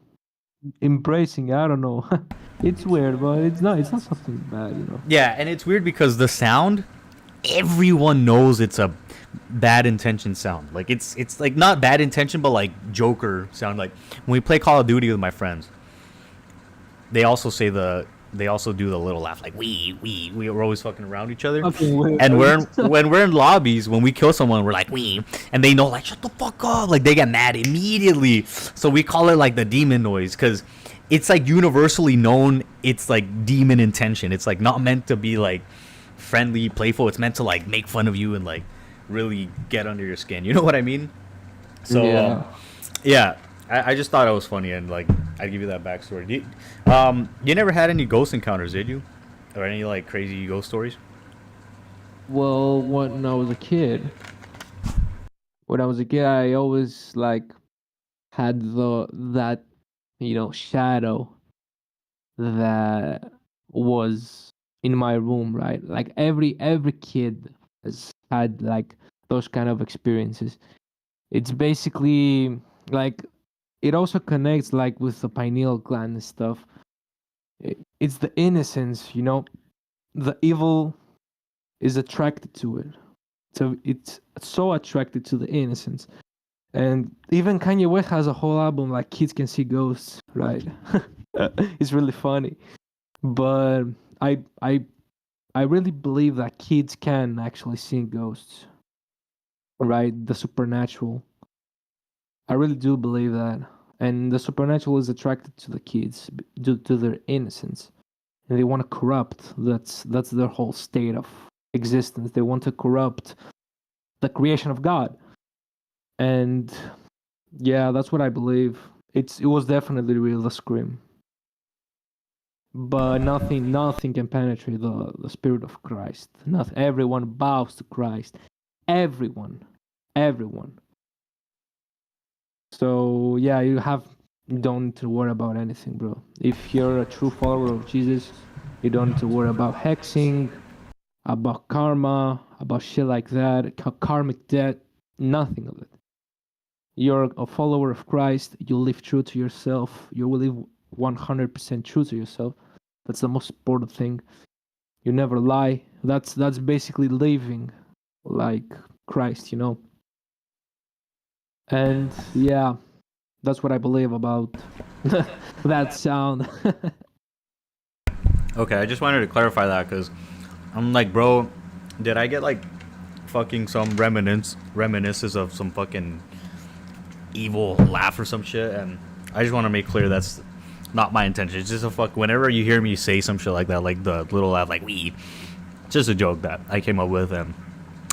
embracing. I don't know. It's weird, but it's not something bad, you know. Yeah, and it's weird because the sound, everyone knows it's a bad intention sound. Like it's like not bad intention, but like Joker sound. Like when we play Call of Duty with my friends, they also do the little laugh, like we're always fucking around each other. And when we're in lobbies, when we kill someone, we're like we, and they know, like, shut the fuck up, like they get mad immediately. So we call it like the demon noise, because it's like universally known. It's like demon intention. It's like not meant to be like friendly, playful. It's meant to like make fun of you and like really get under your skin. You know what I mean? So yeah. I just thought it was funny, and like I'd give you that backstory. You never had any ghost encounters, did you? Or any like crazy ghost stories? Well, when I was a kid, I always like had that shadow that was in my room, right? Like every kid has had like those kind of experiences. It's basically like, it also connects like with the pineal gland and stuff. It's the innocence, you know. The evil is attracted to it, so it's so attracted to the innocence. And even Kanye West has a whole album like "Kids Can See Ghosts," right? It's really funny, but I really believe that kids can actually see ghosts, right? The supernatural. I really do believe that. And the supernatural is attracted to the kids due to their innocence. And they want to corrupt. That's their whole state of existence. They want to corrupt the creation of God. And yeah, that's what I believe. It was definitely real, the scream. But nothing can penetrate the spirit of Christ. Nothing. Everyone bows to Christ. Everyone. So yeah, you don't need to worry about anything, bro. If you're a true follower of Jesus, you don't need to worry about hexing, about karma, about shit like that, karmic debt, nothing of it. You're a follower of Christ. You live true to yourself. You will live 100% true to yourself. That's the most important thing. You never lie. That's basically living like Christ, you know. And yeah, that's what I believe about that sound. Okay, I just wanted to clarify that, because I'm like, bro, did I get like fucking some reminiscences of some fucking evil laugh or some shit, and I just want to make clear that's not my intention. It's just a fuck. Whenever you hear me say some shit like that, like the little laugh, like we, it's just a joke that I came up with, and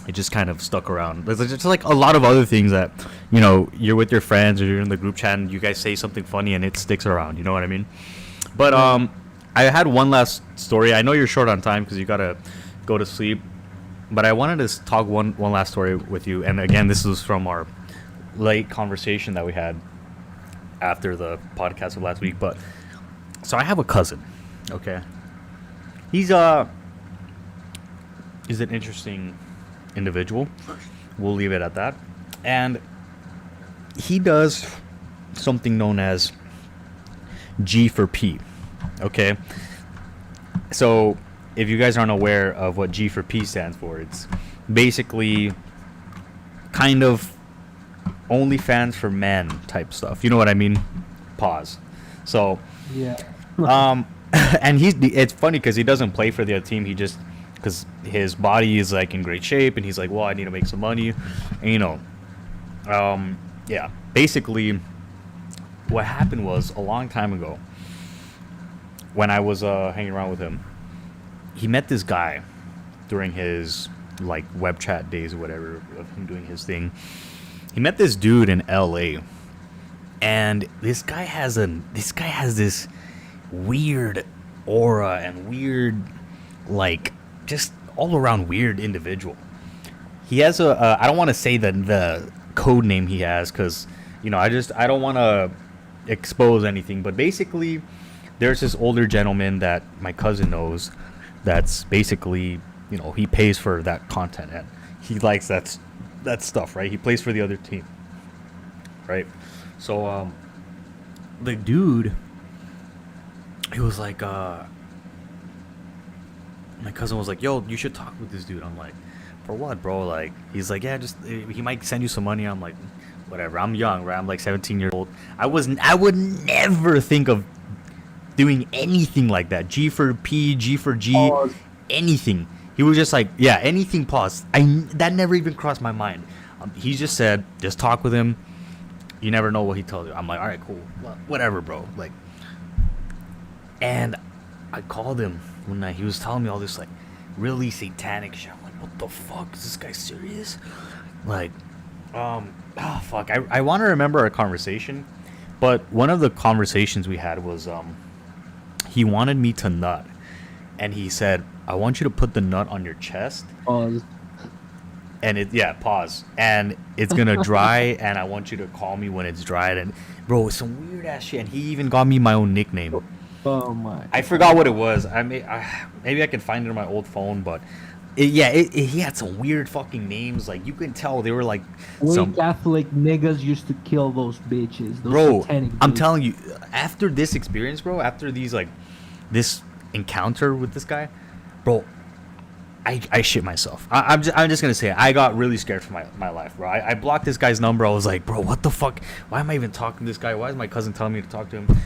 it just kind of stuck around. There's just like a lot of other things that, you know, you're with your friends or you're in the group chat and you guys say something funny and it sticks around. You know what I mean? But I had one last story. I know you're short on time because you gotta go to sleep, but I wanted to talk one last story with you. And again, this is from our late conversation that we had after the podcast of last week. But so I have a cousin. Okay, he's an interesting individual. We'll leave it at that. And he does something known as G for P. Okay, so if you guys aren't aware of what G for P stands for, it's basically kind of OnlyFans for men type stuff. You know what I mean? Pause. So Yeah. and it's funny because he doesn't play for the other team. He just, because his body is like in great shape, and he's like, well, I need to make some money, and you know, yeah. Basically, what happened was a long time ago when I was hanging around with him, he met this guy during his like web chat days or whatever of him doing his thing. He met this dude in LA, and this guy has this weird aura and weird, like, just all around weird individual. He has a I don't want to say the code name he has because, you know, I don't want to expose anything, but basically there's this older gentleman that my cousin knows that's basically, you know, he pays for that content and he likes that stuff, right? He plays for the other team, right? So the dude, he was like, my cousin was like, yo, you should talk with this dude. I'm like, for what, bro? Like, he's like, yeah, just he might send you some money. I'm like, whatever. I'm young, right? I'm like 17 years old. I would never think of doing anything like that. G for P, G for G, anything. He was just like, yeah, anything. Pause. That never even crossed my mind. He just said, just talk with him. You never know what he tells you. I'm like, all right, cool, whatever, bro. Like, and I called him one night. He was telling me all this like really satanic shit. I'm like, what the fuck? Is this guy serious? Like, fuck. I want to remember our conversation, but one of the conversations we had was he wanted me to nut, and he said, I want you to put the nut on your chest. Pause. And pause. And it's gonna dry, and I want you to call me when it's dried. And bro, it's some weird ass shit. And he even got me my own nickname. Oh my. I forgot what it was. Maybe I can find it on my old phone, but he had some weird fucking names. Like, you can tell they were like some Catholic niggas used to kill those bitches. Those bro. satanic I'm bitches. telling you, after this experience, bro, after this encounter with this guy, bro, I shit myself. I'm just gonna say it. I got really scared for my life, bro. I blocked this guy's number. I was like, bro, what the fuck? Why am I even talking to this guy? Why is my cousin telling me to talk to him?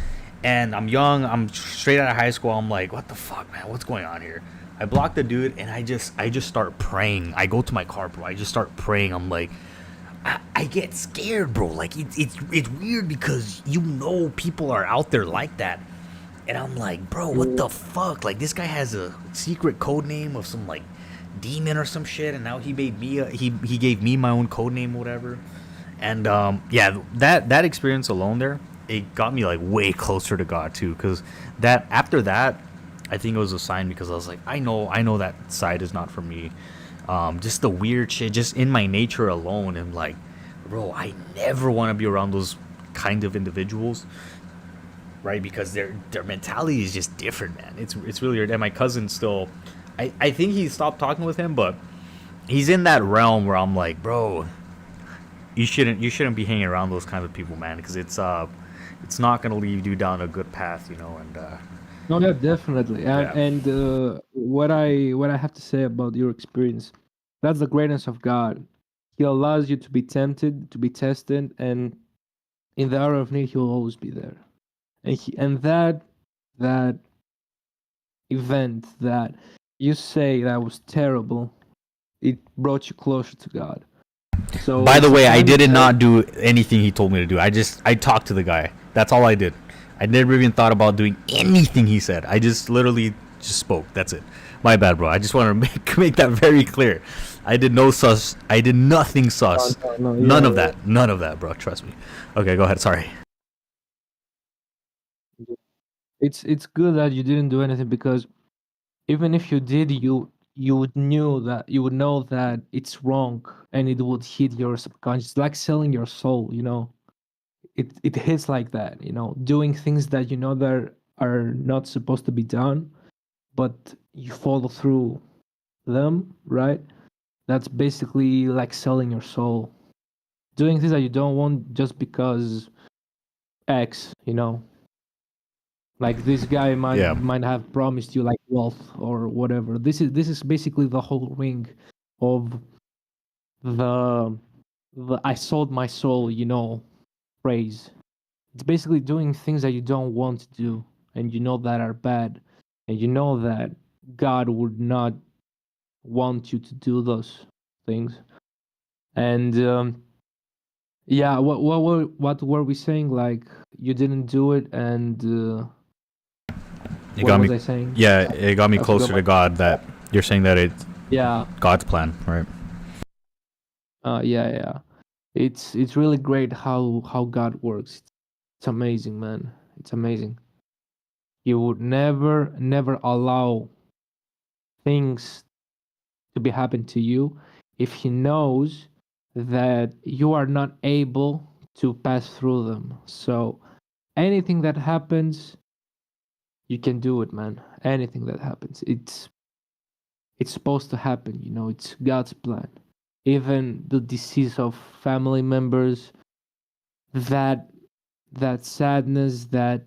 And I'm young. I'm straight out of high school. I'm like, what the fuck, man? What's going on here? I blocked the dude, and I just start praying. I go to my car, bro. I just start praying. I'm like, I get scared, bro. Like, it's weird because you know people are out there like that. And I'm like, bro, what the fuck? Like, this guy has a secret code name of some like demon or some shit, and now he made me he gave me my own code name, whatever. And yeah, that experience alone there, it got me like way closer to God too, because after that, I think it was a sign, because I was like, I know that side is not for me. Just the weird shit, just in my nature alone, and like, bro, I never want to be around those kind of individuals. Right, because their mentality is just different, man. It's really weird. And my cousin still, I think he stopped talking with him, but he's in that realm where I'm like, bro, you shouldn't be hanging around those kinds of people, man, because it's not gonna lead you down a good path, you know. And No, yeah, definitely. Yeah. And what I have to say about your experience, that's the greatness of God. He allows you to be tempted, to be tested, and in the hour of need, He will always be there. And that event that you say that was terrible, it brought you closer to God. So By the way, I sometimes, did not do anything he told me to do. I talked to the guy. That's all I did. I never even thought about doing anything he said. I just literally just spoke. That's it. My bad, bro. I just want to make that very clear. I did no sus. I did nothing sus. no, None yeah, of that. None of that, bro. Trust me. Okay, go ahead. Sorry. it's good that you didn't do anything, because even if you did, you would know that it's wrong, and it would hit your subconscious, like selling your soul. It hits like that. Doing things that that are not supposed to be done, but you follow through them, right? That's basically like selling your soul. Doing things that you don't want just because X. Like this guy might Yeah. might have promised you like wealth or whatever. This is basically the whole ring of the I sold my soul, phrase. It's basically doing things that you don't want to do, and that are bad, and that God would not want you to do those things. And yeah, what were we saying? Like, you didn't do it, and It what got was me. I saying? Yeah, it got me I forgot closer to God. That you're saying that it's Yeah, God's plan, right? yeah. It's really great how God works. It's amazing, man. It's amazing. He would never allow things to be happen to you if he knows that you are not able to pass through them. So anything that happens, you can do it, man. Anything that happens, it's supposed to happen. It's God's plan. Even the disease of family members, that that sadness, that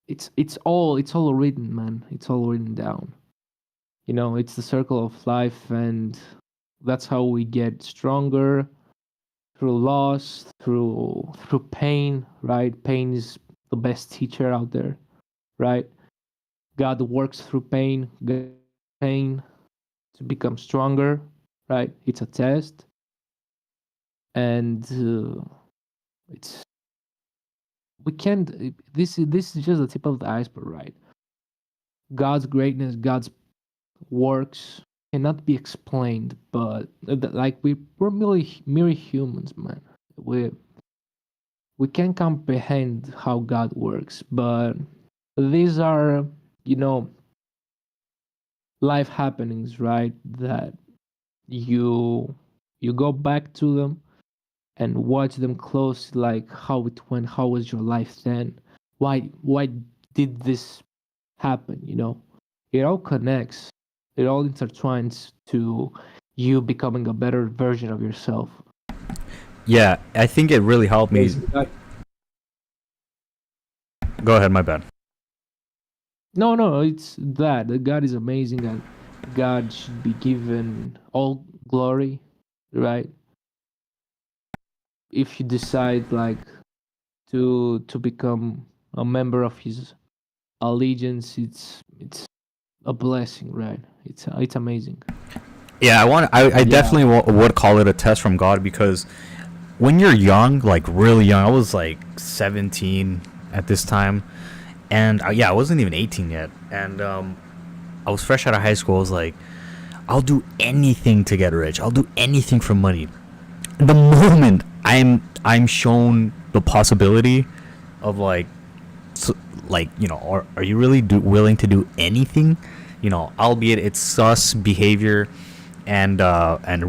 it's all written, man. It's all written down. It's the circle of life, and that's how we get stronger, through loss, through pain, right? Pain is the best teacher out there, right? God works through pain to become stronger, right? It's a test, and it's we can't. This is just the tip of the iceberg, right? God's greatness, God's works cannot be explained, but like we're merely humans, man. We can comprehend how God works, but these are, you know, life happenings, right? That you you go back to them and watch them close, like how it went, how was your life then? Why did this happen? It all connects. It all intertwines to you becoming a better version of yourself. Yeah, I think it really helped me. Yes, Go ahead, my bad. no, it's that God is amazing, and God should be given all glory, right? If you decide like to become a member of His allegiance, it's a blessing, right? It's amazing. Yeah, I Yeah, definitely would call it a test from God, because when you're young, like really young, I was like 17 at this time, and yeah, I wasn't even 18 yet, and I was fresh out of high school. I was like, I'll do anything to get rich. I'll do anything for money. The moment I'm shown the possibility of like, are you really willing to do anything? Albeit it's sus behavior and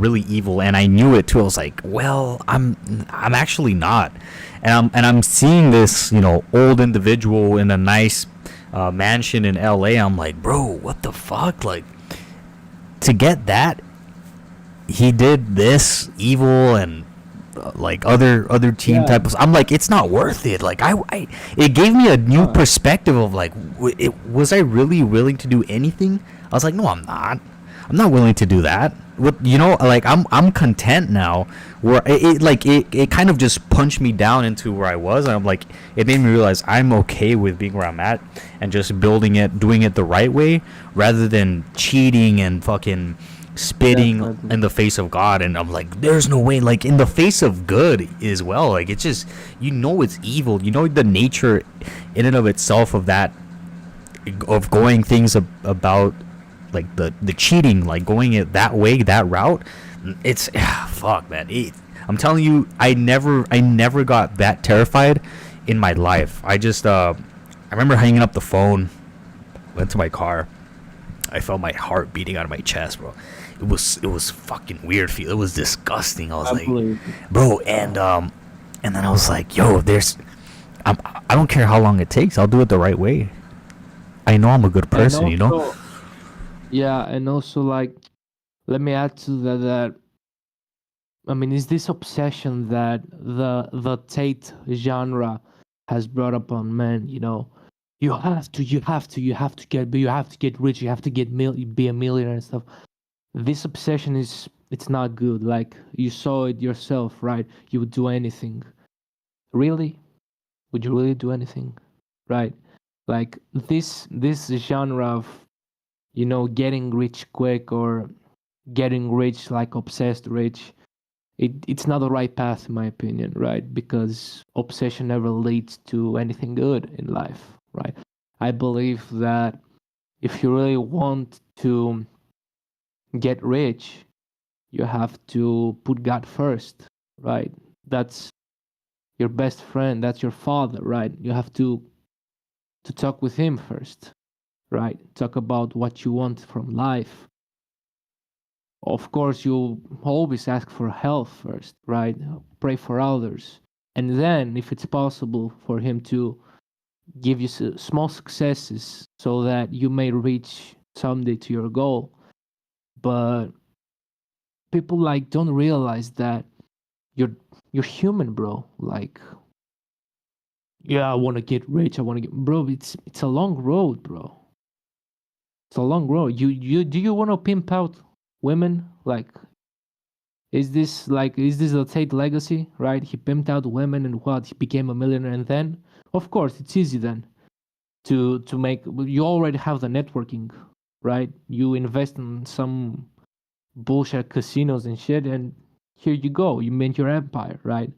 really evil, and I knew it too. I was like, well, I'm actually not, and I'm seeing this old individual in a nice mansion in LA. I'm like, bro, what the fuck? Like, to get that, he did this evil and like other team yeah, type of. I'm like, it's not worth it. Like, it gave me a new uh, perspective of like, was I really willing to do anything? I was like, no, I'm not. I'm not willing to do that. Like, I'm content now. Where it kind of just punched me down into where I was, and I'm like, it made me realize I'm okay with being where I'm at and just building it, doing it the right way, rather than cheating and fucking spitting Definitely. in the face of God, and I'm like, there's no way, like in the face of good as well. Like it's just, it's evil. You know the nature in and of itself of that, of going things about, like the cheating, like going it that way, that route. It's fuck, man. I'm telling you, I never got that terrified in my life. I remember hanging up the phone, went to my car. I felt my heart beating out of my chest, bro. It was fucking weird. It was disgusting. I was I like, believe. bro, and then I was like, yo, I don't care how long it takes. I'll do it the right way. I know I'm a good And person, you know. also, yeah, and also like, let me add to that. I mean, is this obsession that the Tate genre has brought upon men? You know, you have to, you have to get rich, you have to be a millionaire and stuff. This obsession it's not good. Like you saw it yourself, right? You would do anything. Really? Would you really do anything? Right? Like this genre of, getting rich quick or getting rich like obsessed rich, it's not the right path in my opinion, right? Because obsession never leads to anything good in life, right? I believe that if you really want to get rich, you have to put God first, right? That's your best friend, that's your father, right? You have to talk with him first, right? Talk about what you want from life. Of course, you always ask for help first, right? Pray for others. And then, if it's possible, for him to give you small successes so that you may reach someday to your goal. But people like don't realize that you're you're human, bro. Like, yeah, I want to get rich. I want to get, bro. It's a long road, bro. It's a long road. You do you want to pimp out women? Like, is this a Tate legacy, right? He pimped out women and what? He became a millionaire, and then, of course, it's easy then to make. You already have the networking, right? You invest in some bullshit casinos and shit, and here you go. You made your empire, right?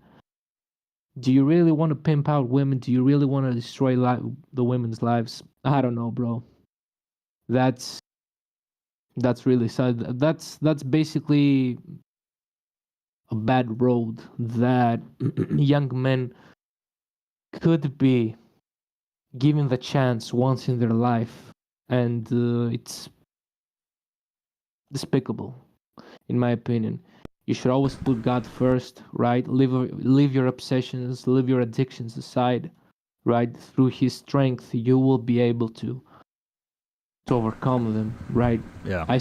Do you really want to pimp out women? Do you really want to destroy the women's lives? I don't know, bro. That's that's really sad. That's basically a bad road that young men could be given the chance once in their life, and it's despicable, in my opinion. You should always put God first, right? Leave your obsessions, leave your addictions aside, right? Through His strength, you will be able to overcome them, right? Yeah. I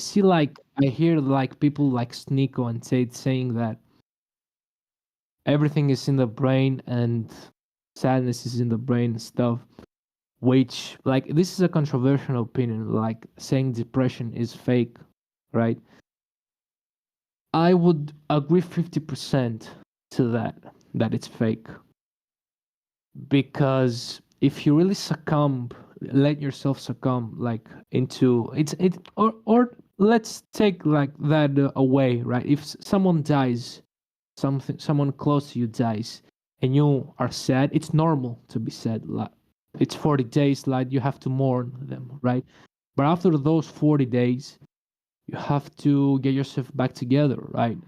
hear like people like Sneeko and Tate saying that everything is in the brain and sadness is in the brain and stuff. Which, like, this is a controversial opinion, like saying depression is fake, right? I would agree 50% to that it's fake. Because if you really let yourself succumb, like, into or let's take like that away, right? If someone dies, someone close to you dies, and you are sad, it's normal to be sad. Like, it's 40 days, like, you have to mourn them, right? But after those 40 days, you have to get yourself back together, right?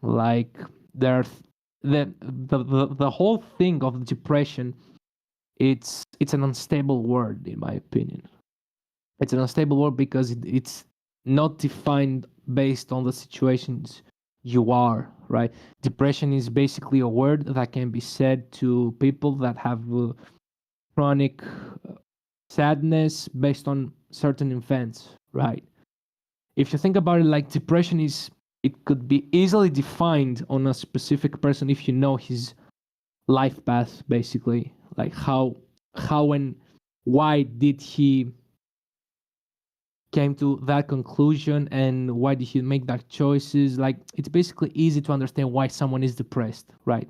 Like, there, the whole thing of depression, it's an unstable word, in my opinion. It's an unstable word because it's not defined based on the situations you are, right? Depression is basically a word that can be said to people that have chronic sadness based on certain events, right? If you think about it, like, depression it could be easily defined on a specific person if you know his life path, basically, like how and why did he came to that conclusion and why did he make that choices. Like, it's basically easy to understand why someone is depressed, right?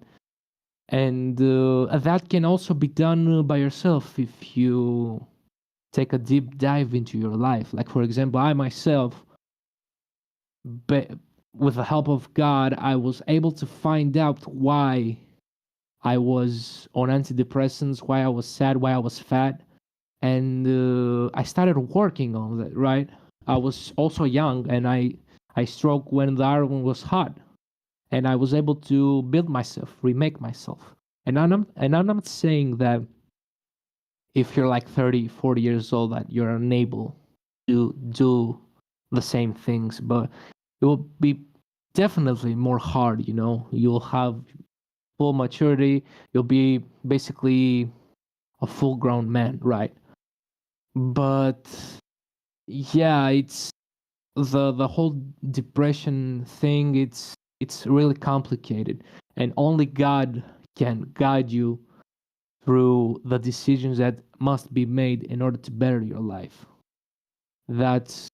And that can also be done by yourself if you take a deep dive into your life. Like, for example, I myself, but with the help of God, I was able to find out why I was on antidepressants, why I was sad, why I was fat, and I started working on that. Right, I was also young, and I struck when the iron was hot, and I was able to build myself, remake myself. And I'm not saying that if you're like 30, 40 years old that you're unable to do the same things, but it will be definitely more hard. You'll have full maturity. You'll be basically a full grown man, right? But yeah, it's the whole depression thing. It's really complicated, and only God can guide you through the decisions that must be made in order to better your life. That's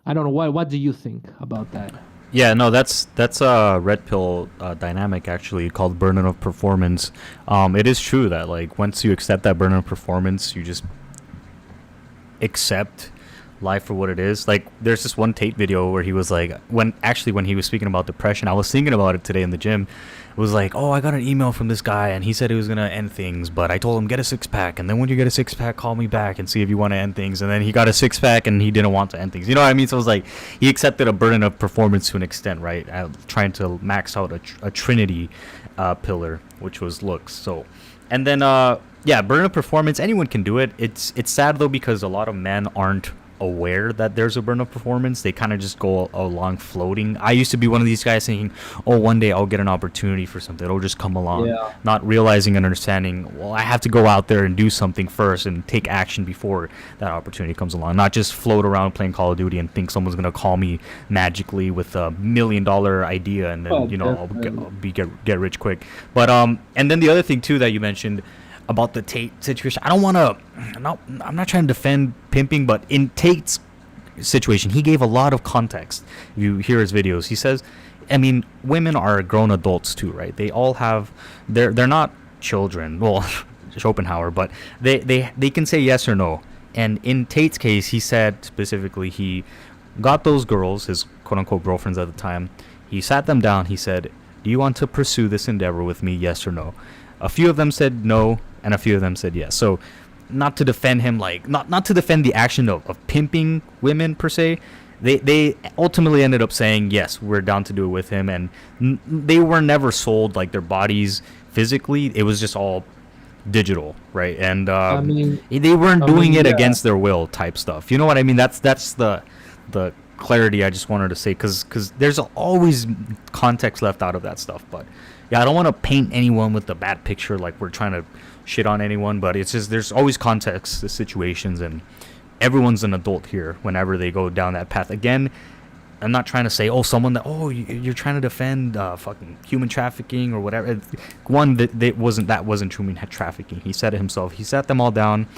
I don't know. What do you think about that? Yeah, no, that's a red pill dynamic actually called burden of performance. It is true that like once you accept that burden of performance, you just accept life for what it is. Like there's this one Tate video where he was like, when he was speaking about depression, I was thinking about it today in the gym. It was like, oh, I got an email from this guy and he said he was gonna end things, but I told him get a 6-pack, and then when you get a 6-pack, call me back and see if you want to end things. And then he got a 6-pack and he didn't want to end things. You know what I mean? So it was like he accepted a burden of performance to an extent, right? Trying to max out a Trinity pillar, which was looks. So, and then yeah, burden of performance. Anyone can do it. It's sad though because a lot of men aren't aware that there's a burn of performance. They kind of just go along floating. I used to be one of these guys thinking, oh, one day I'll get an opportunity for something, it'll just come along. Yeah. Not realizing and understanding, well, I have to go out there and do something first and take action before that opportunity comes along. Not just float around playing Call of Duty and think someone's going to call me magically with a $1 million idea and then I'll get rich quick. But and then the other thing too that you mentioned about the Tate situation. I'm not trying to defend pimping, but in Tate's situation, he gave a lot of context. If you hear his videos, he says, I mean, women are grown adults too, right? They all have, they're not children. Well, Schopenhauer, but they can say yes or no. And in Tate's case, he said specifically he got those girls, his quote unquote girlfriends at the time. He sat them down. He said, "Do you want to pursue this endeavor with me? Yes or no?" A few of them said no, and a few of them said yes. So, not to defend him, like not to defend the action of pimping women per se. They ultimately ended up saying yes, we're down to do it with him, and they were never sold like their bodies physically. It was just all digital, right? And they weren't doing it against their will type stuff. You know what I mean? That's the clarity I just wanted to say, because there's always context left out of that stuff. But yeah, I don't want to paint anyone with a bad picture like we're trying to shit on anyone, but it's just there's always context to situations, and everyone's an adult here whenever they go down that path. Again, I'm not trying to say, oh, someone that, oh, you're trying to defend fucking human trafficking or whatever. One, that wasn't human trafficking. He said it himself. He sat them all down.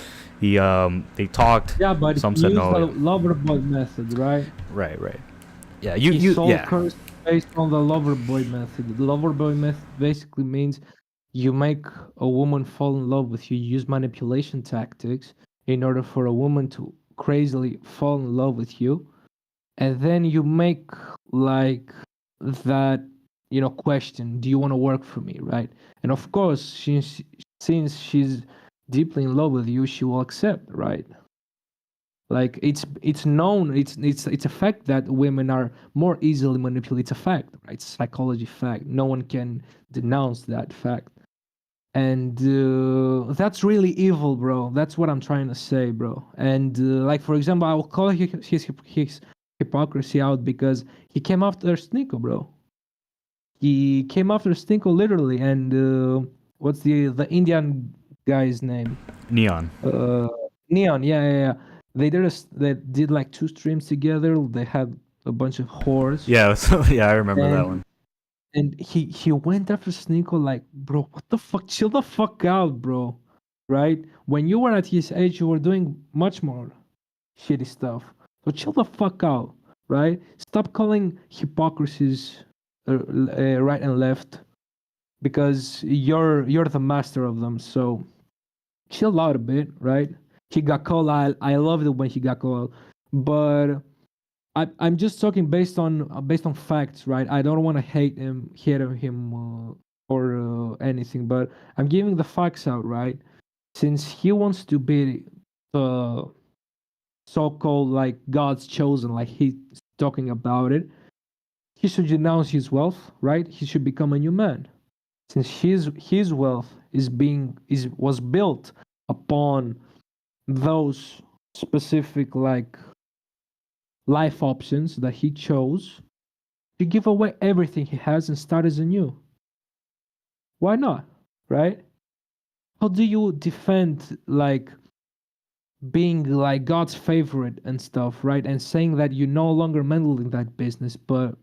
They talked. Yeah, but some he said used no. the lover boy method, right? Right. Yeah, He sold yeah. curse based on the lover boy method. The lover boy method basically means you make a woman fall in love with you. You use manipulation tactics in order for a woman to crazily fall in love with you. And then you make like that, question, do you want to work for me, right? And of course, since she's deeply in love with you, she will accept, right? Like it's known, it's a fact that women are more easily manipulated. It's a fact, right? It's a psychology fact. No one can denounce that fact. And that's really evil, bro. That's what I'm trying to say, bro. And like, for example, I will call his hypocrisy out because he came after Sneeko, bro. He came after Sneeko literally. And what's the Indian guy's name? Neon. Neon. Yeah. They did like 2 streams together. They had a bunch of whores. Yeah, yeah, I remember that one. And he went after Sneeko like, bro, what the fuck? Chill the fuck out, bro. Right? When you were at his age, you were doing much more shitty stuff. So chill the fuck out, right? Stop calling hypocrisies right and left, because you're the master of them. So chill out a bit, right? He got called out. I loved it when he got called out. But I'm just talking based on facts, right? I don't want to hate him or anything, but I'm giving the facts out, right? Since he wants to be the so-called like God's chosen, like he's talking about it, he should renounce his wealth, right? He should become a new man. Since his wealth was built upon those specific like life options that he chose, to give away everything he has and start as anew. Why not? Right? How do you defend like being like God's favorite and stuff, right? And saying that you no longer meddle in that business, but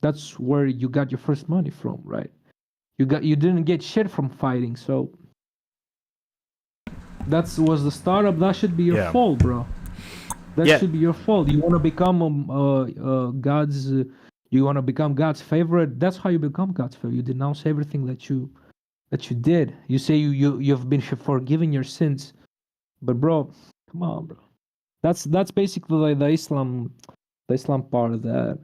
that's where you got your first money from, right? You didn't get shit from fighting, so that was the startup. That should be your Yeah. fault, bro. That Yeah. should be your fault. You want to become God's. You want to become God's favorite. That's how you become God's favorite. You denounce everything that you did. You say you've been forgiven your sins, but bro, come on, bro. That's basically like the Islam part of that.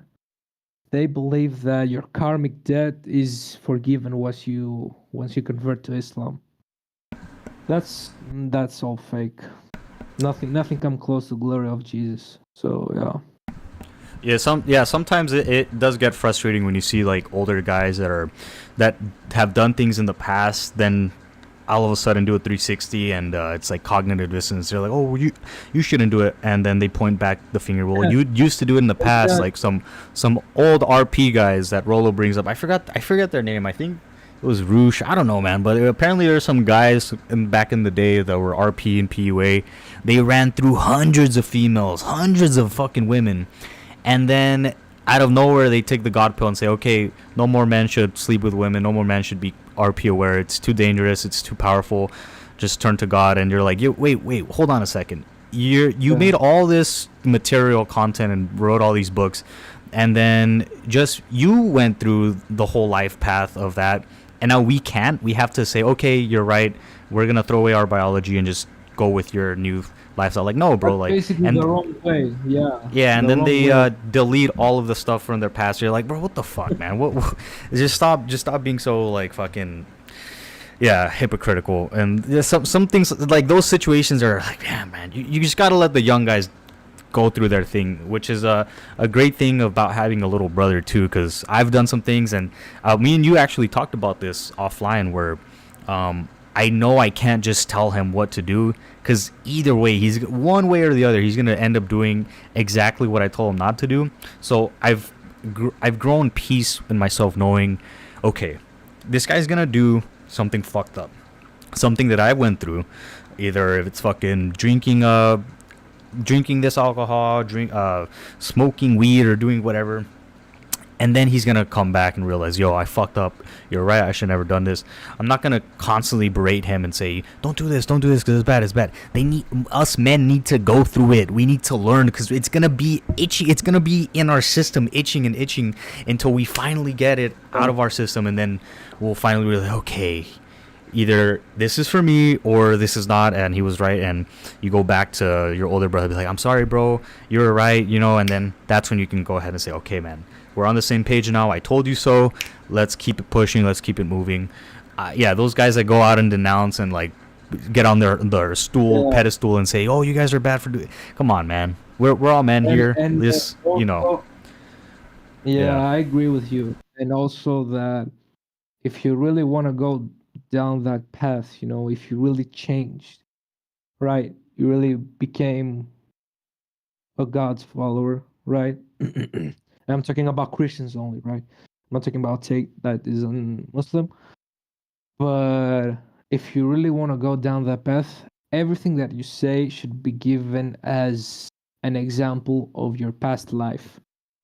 They believe that your karmic debt is forgiven once you convert to Islam. That's all fake. Nothing come close to the glory of Jesus. So yeah. Sometimes it does get frustrating when you see like older guys that have done things in the past, then all of a sudden do a 360 and it's like cognitive dissonance. They're like, oh, you shouldn't do it, and then they point back the finger. Well, Yeah. you used to do it in the past. Yeah. Like some old RP guys that Rolo brings up. I forget their name. I think it was Roosh. I don't know, man. But apparently there's some guys back in the day that were RP and PUA. They ran through hundreds of females, hundreds of fucking women, and then out of nowhere they take the God pill and say, okay, no more men should sleep with women. No more men should be RP aware. It's too dangerous. It's too powerful. Just turn to God. And you're like, wait, hold on a second. You made all this material content and wrote all these books, and then just you went through the whole life path of that, and now we can't. We have to say, okay, you're right. We're gonna throw away our biology and just go with your new lifestyle. Like, no, bro. That's Like, basically and the wrong way. Yeah. yeah, and The then wrong they way. delete all of the stuff from their past. You're like, bro, what the fuck, man? What just stop being so like fucking, yeah, hypocritical. And there's some things like those situations are like, damn, man, you just gotta let the young guys go through their thing, which is a great thing about having a little brother too, because I've done some things, and me and you actually talked about this offline where I know I can't just tell him what to do, because either way, he's one way or the other, he's gonna end up doing exactly what I told him not to do. So I've grown peace in myself, knowing, okay, this guy's gonna do something fucked up, something that I went through, either if it's fucking drinking this alcohol, smoking weed, or doing whatever. And then he's gonna come back and realize, yo, I fucked up. You're right. I should never done this. I'm not gonna constantly berate him and say, don't do this, because it's bad. It's bad. Us men need to go through it. We need to learn, because it's gonna be itchy. It's gonna be in our system, itching and itching, until we finally get it out of our system, and then we'll finally realize, okay, either this is for me or this is not, and he was right. And you go back to your older brother, be like, I'm sorry, bro, you were right, and then that's when you can go ahead and say, okay, man, we're on the same page now. I told you so. Let's keep it pushing. Let's keep it moving. Yeah, those guys that go out and denounce and like get on their stool, pedestal, and say, oh, you guys are bad for doing. Come on, man. We're all men here. This, also, yeah, I agree with you. And also that if you really want to go down that path, if you really changed, right? You really became a God's follower, right? And I'm talking about Christians only, right? I'm not talking about take that isn't Muslim. But if you really want to go down that path, everything that you say should be given as an example of your past life.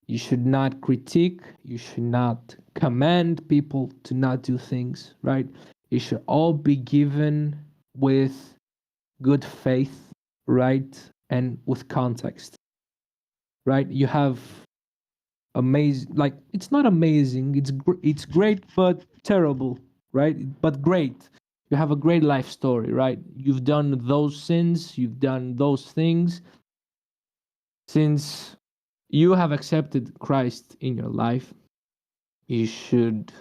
You should not critique, you should not command people to not do things, right? It should all be given with good faith, right? And with context, right? You have amazing, like, it's not amazing, it's great but terrible, right? But great. You have a great life story, right? You've done those sins, you've done those things since you have accepted Christ in your life, you should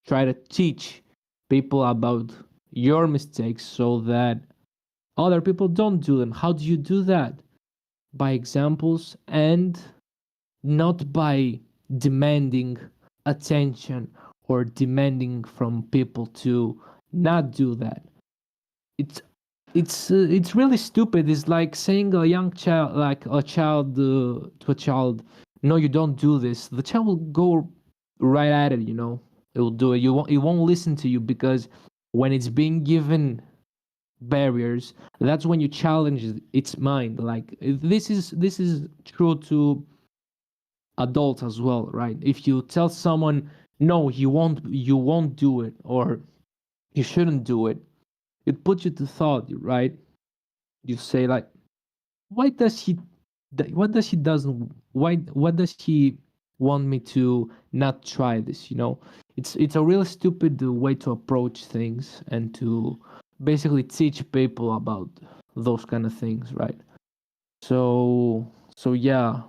try to teach people about your mistakes so that other people don't do them. How do you do that? By examples and not by demanding attention or demanding from people to not do that. It's it's really stupid. It's like saying a young child, like a child to a child, no, you don't do this. The child will go right at it. It will do it. It won't listen to you because when it's being given barriers, that's when you challenge its mind. Like this is true to adults as well, right? If you tell someone no, you won't do it, or you shouldn't do it, it puts you to thought, right? You say like, why does he what does he doesn't why what does he want me to not try this? It's a really stupid way to approach things and to basically teach people about those kind of things, right? So yeah,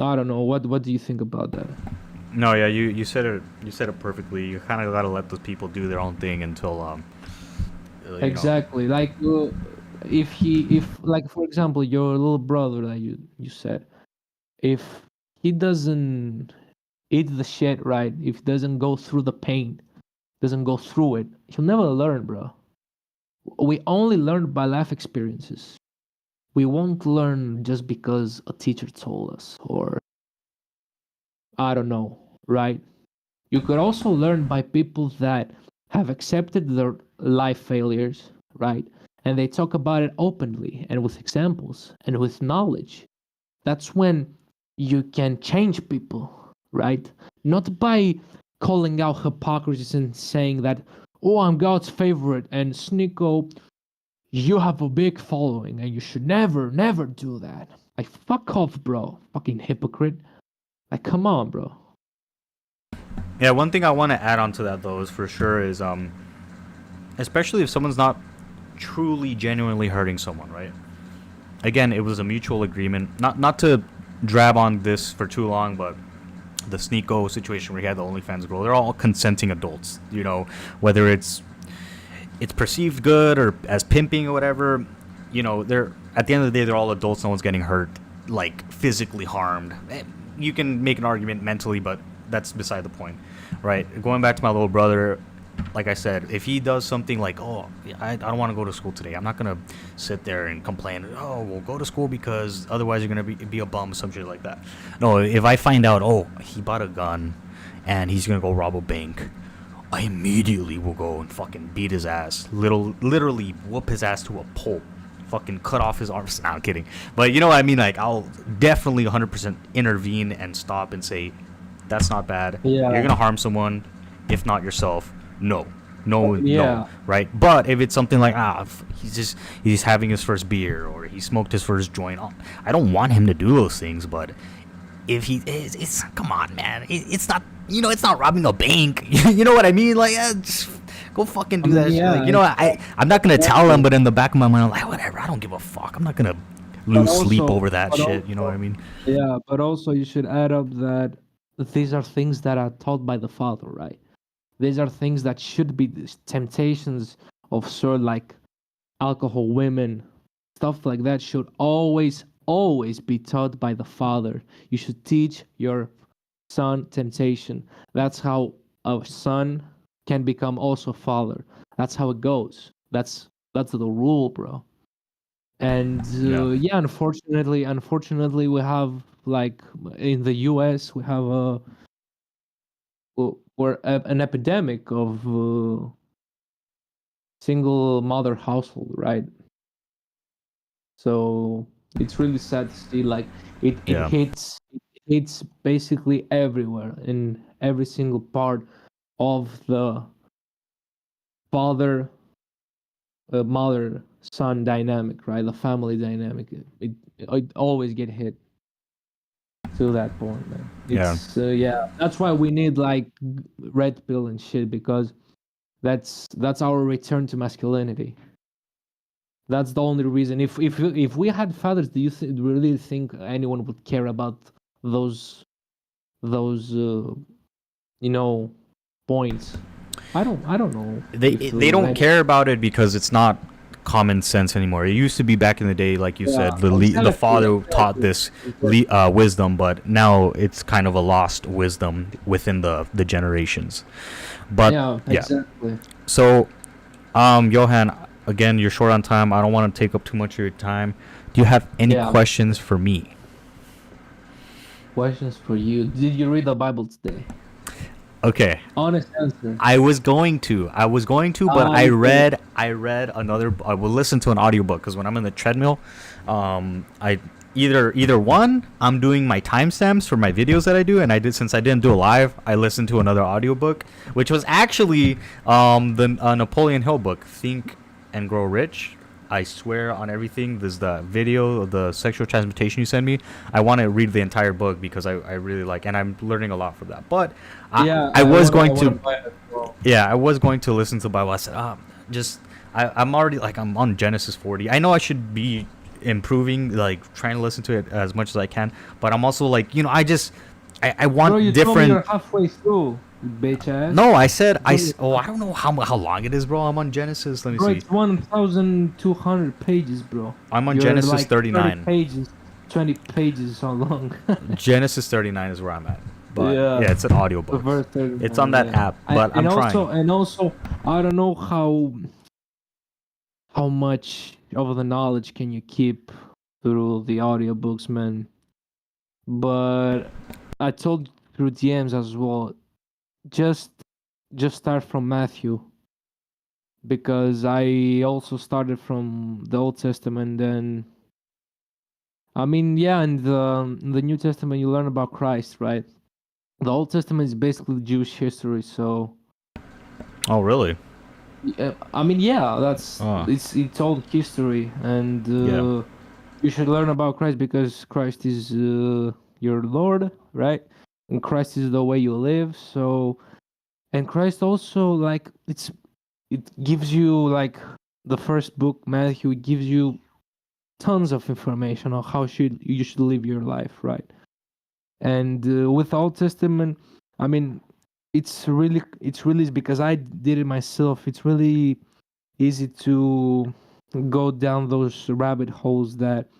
I don't know. What do you think about that? No, yeah, you said it perfectly. You kind of gotta let those people do their own thing until you know. Exactly. Like if like for example your little brother that you said, if he doesn't eat the shit right, if he doesn't go through the pain, doesn't go through it, he'll never learn, bro. We only learn by life experiences. We won't learn just because a teacher told us, or I don't know, right? You could also learn by people that have accepted their life failures, right? And they talk about it openly and with examples and with knowledge. That's when you can change people, right? Not by calling out hypocrisy and saying that, oh, I'm God's favorite, and Sneeko, you have a big following and you should never, never do that. Like, fuck off, bro. Fucking hypocrite. Like, come on, bro. Yeah, one thing I want to add on to that though is for sure is especially if someone's not truly genuinely hurting someone, right? Again, it was a mutual agreement. Not to drab on this for too long, but the Sneeko situation where he had the OnlyFans girl, they're all consenting adults. Whether it's perceived good or as pimping or whatever, they're at the end of the day they're all adults. No one's getting hurt, like physically harmed. You can make an argument mentally, but that's beside the point, right? Going back to my little brother, like I said, if he does something like, oh, I don't want to go to school today, I'm not gonna sit there and complain. Oh, well, go to school because otherwise you're gonna be a bum, some shit like that. No, if I find out, oh, he bought a gun and he's gonna go rob a bank, I immediately will go and fucking beat his ass, literally whoop his ass to a pulp, fucking cut off his arms. Nah, I'm kidding, but you know what I mean. Like, I'll definitely 100% intervene and stop and say, that's not bad. Yeah. You're gonna harm someone, if not yourself. No, Yeah. no, right? But if it's something like he's having his first beer or he smoked his first joint, I don't want him to do those things. But if he is, it's come on, man. It's not it's not robbing a bank. You know what I mean? Like, just go fucking do that. Yeah, shit. Like, I'm not gonna tell him, but in the back of my mind, I'm like, whatever. I don't give a fuck. I'm not gonna lose sleep over that shit. You know what I mean? Yeah, but also you should add up that these are things that are taught by the Father, right? These are things that should be temptations of sort like alcohol, women, stuff like that should always, always be taught by the Father. You should teach your son temptation. That's how a son can become also a father. That's how it goes. That's the rule, bro. And yeah, unfortunately, we have like in the U.S. we have an epidemic of single mother household, right? So it's really sad to see like it Yeah. hits basically everywhere in every single part of the father mother son dynamic, right? The family dynamic. It always get hit to that point, man. It's yeah, that's why we need like red pill and shit, because that's our return to masculinity. That's the only reason. If we had fathers, do you really think anyone would care about those points. I don't know. They don't care about it because it's not common sense anymore. It used to be back in the day, like you said, the father taught this wisdom, but now it's kind of a lost wisdom within the generations. But yeah, exactly. So, Iohan, again, you're short on time. I don't want to take up too much of your time. Do you have any questions for me? Questions for you. Did you read the Bible today? Okay. Honest answer. I was going to, but I read another. I will listen to an audiobook because when I'm in the treadmill, I either one, I'm doing my timestamps for my videos that I do, and since I didn't do a live, I listened to another audiobook, which was actually the Napoleon Hill book, Think and Grow Rich. I swear on everything. There's the video of the sexual transmutation you sent me. I want to read the entire book because I really like, and I'm learning a lot from that. But I was going to listen to the Bible. I said, I'm already like, I'm on Genesis 40. I know I should be improving, like trying to listen to it as much as I can. But I'm also like, I want Bro, you different. Told me you're halfway through. Bitch ass. No, I said I don't know how long it is, bro. I'm on Genesis. Let me see. It's 1,200 pages, bro. I'm on Genesis like 39. 20 pages so long. Genesis 39 is where I'm at. But yeah, it's an audiobook. It's on that app, but I'm trying. And also, I don't know how much of the knowledge can you keep through the audiobooks, man. But I told through DMs as well. Just start from Matthew, because I also started from the Old Testament. Then, I mean, yeah, in the New Testament you learn about Christ, right? The Old Testament is basically Jewish history, so. Oh, really? I mean, yeah, it's old history, and you should learn about Christ because Christ is your Lord, right? And Christ is the way you live. So, and Christ also, like, it gives you, like, the first book, Matthew, it gives you tons of information on how you should live your life, right? And with the Old Testament, I mean, it's really because I did it myself. It's really easy to go down those rabbit holes that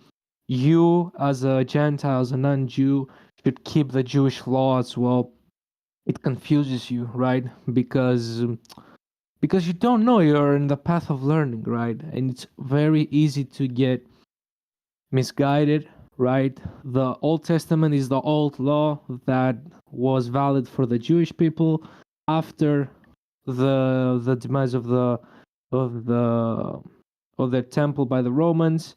you, as a Gentile, as a non-Jew, should keep the Jewish law as well. It confuses you, right? Because you don't know, you're in the path of learning, right? And it's very easy to get misguided, right? The Old Testament is the old law that was valid for the Jewish people after the demise of the temple by the Romans.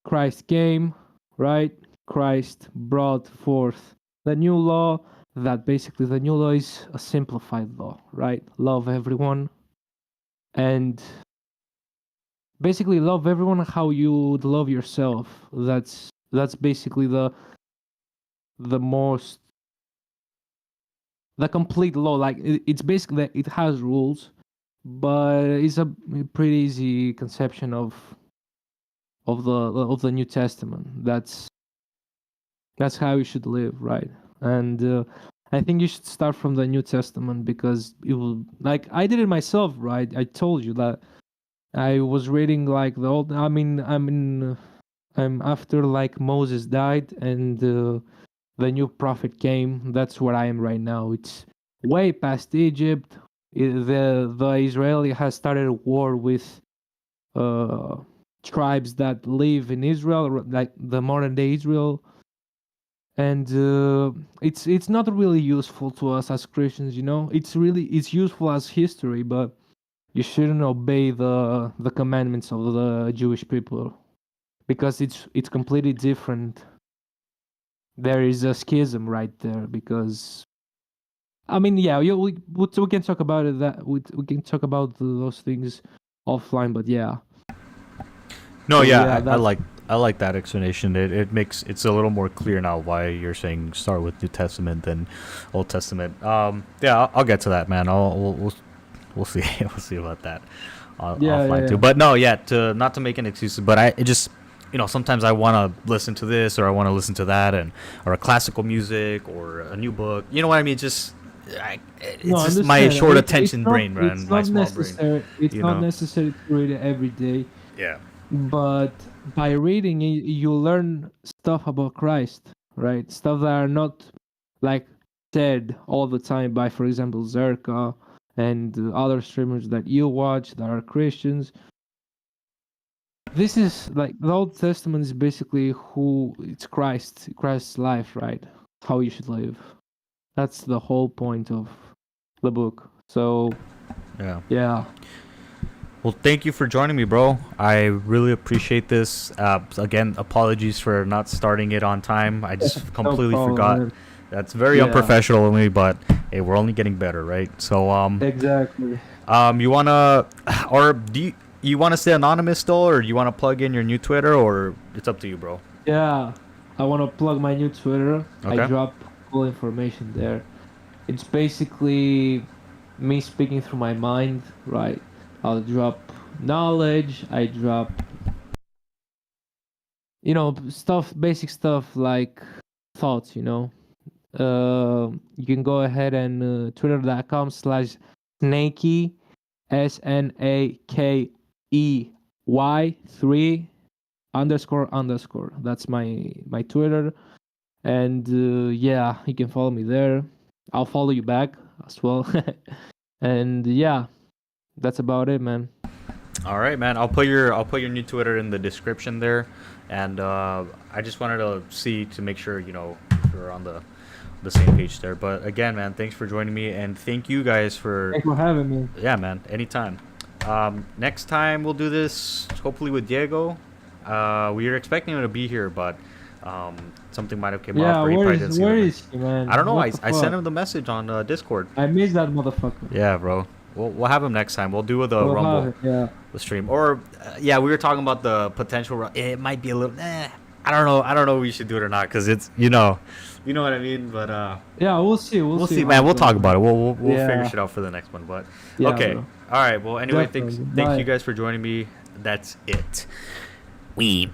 Christ came, right? Christ brought forth the new law, that basically the new law is a simplified law, right? Love everyone, and basically love everyone how you would love yourself. That's basically the complete law. Like, it's basically, it has rules, but it's a pretty easy conception of the New Testament. That's how you should live, right? And I think you should start from the New Testament because it will, like, I did it myself, right? I told you that I was reading, like, the old. I'm after, like, Moses died and the new prophet came. That's where I am right now. It's way past Egypt. The Israeli has started a war with tribes that live in Israel, like the modern day Israel, and it's not really useful to us as Christians. It's useful as history, but you shouldn't obey the commandments of the Jewish people because it's completely different. There is a schism right there because, I mean, yeah, we can talk about it. That we can talk about those things offline, but yeah. No, I like that explanation. It's a little more clear now why you're saying start with New Testament than Old Testament. Yeah, I'll get to that, man. We'll see. We'll see about that offline too. But no, not to make an excuse, but sometimes I want to listen to this or I want to listen to that, or a classical music or a new book. You know what I mean? Just it's No, I just my understand. short It's attention not, brain, man. it's My not small brain. necessary. It's you not know? necessary to read it every day, Yeah. but by reading it, you learn stuff about Christ, right? Stuff that are not like said all the time by, for example, Zerka and other streamers that you watch that are Christians. This is like the Old Testament is basically it's Christ's life, right? How you should live. That's the whole point of the book. So Yeah. yeah, Well, thank you for joining me, bro. I really appreciate this. Again, apologies for not starting it on time. I just completely problem, forgot. man. That's very Yeah. unprofessional of me, but hey, we're only getting better, right? So, Exactly. you wanna, or you wanna stay anonymous still, or you wanna plug in your new Twitter, or it's up to you, bro. Yeah, I want to plug my new Twitter. Okay. I drop cool information there. It's basically me speaking through my mind, right? I'll drop knowledge. I drop, basic stuff like thoughts. You can go ahead and twitter.com/snakey SNAKEY 3__. That's my Twitter, and yeah, you can follow me there. I'll follow you back as well, and yeah, that's about it, man. All right, man. I'll put your new Twitter in the description there, and I just wanted to see to make sure we're on the same page there. But again, man, thanks for joining me, and thank you guys for. Thanks for having me. Yeah, man. Anytime. Next time we'll do this hopefully with Diego. We are expecting him to be here, but something might have came up. Yeah, Or he probably didn't see where the is he, man? I don't know. What I the sent fuck? him the message on Discord. I missed that motherfucker. Yeah, bro. We'll have him next time. We'll do the We'll Rumble. have it, yeah. The stream, or yeah, we were talking about the potential. It might be a little. I don't know. I don't know if we should do it or not because it's you know what I mean. But Yeah, we'll see. we'll see, how man. it We'll goes, talk man. about it. We'll Yeah. figure shit out for the next one. But Yeah, okay, bro. all right. Well, anyway, thanks Definitely. you Bye. guys for joining me. That's it. We.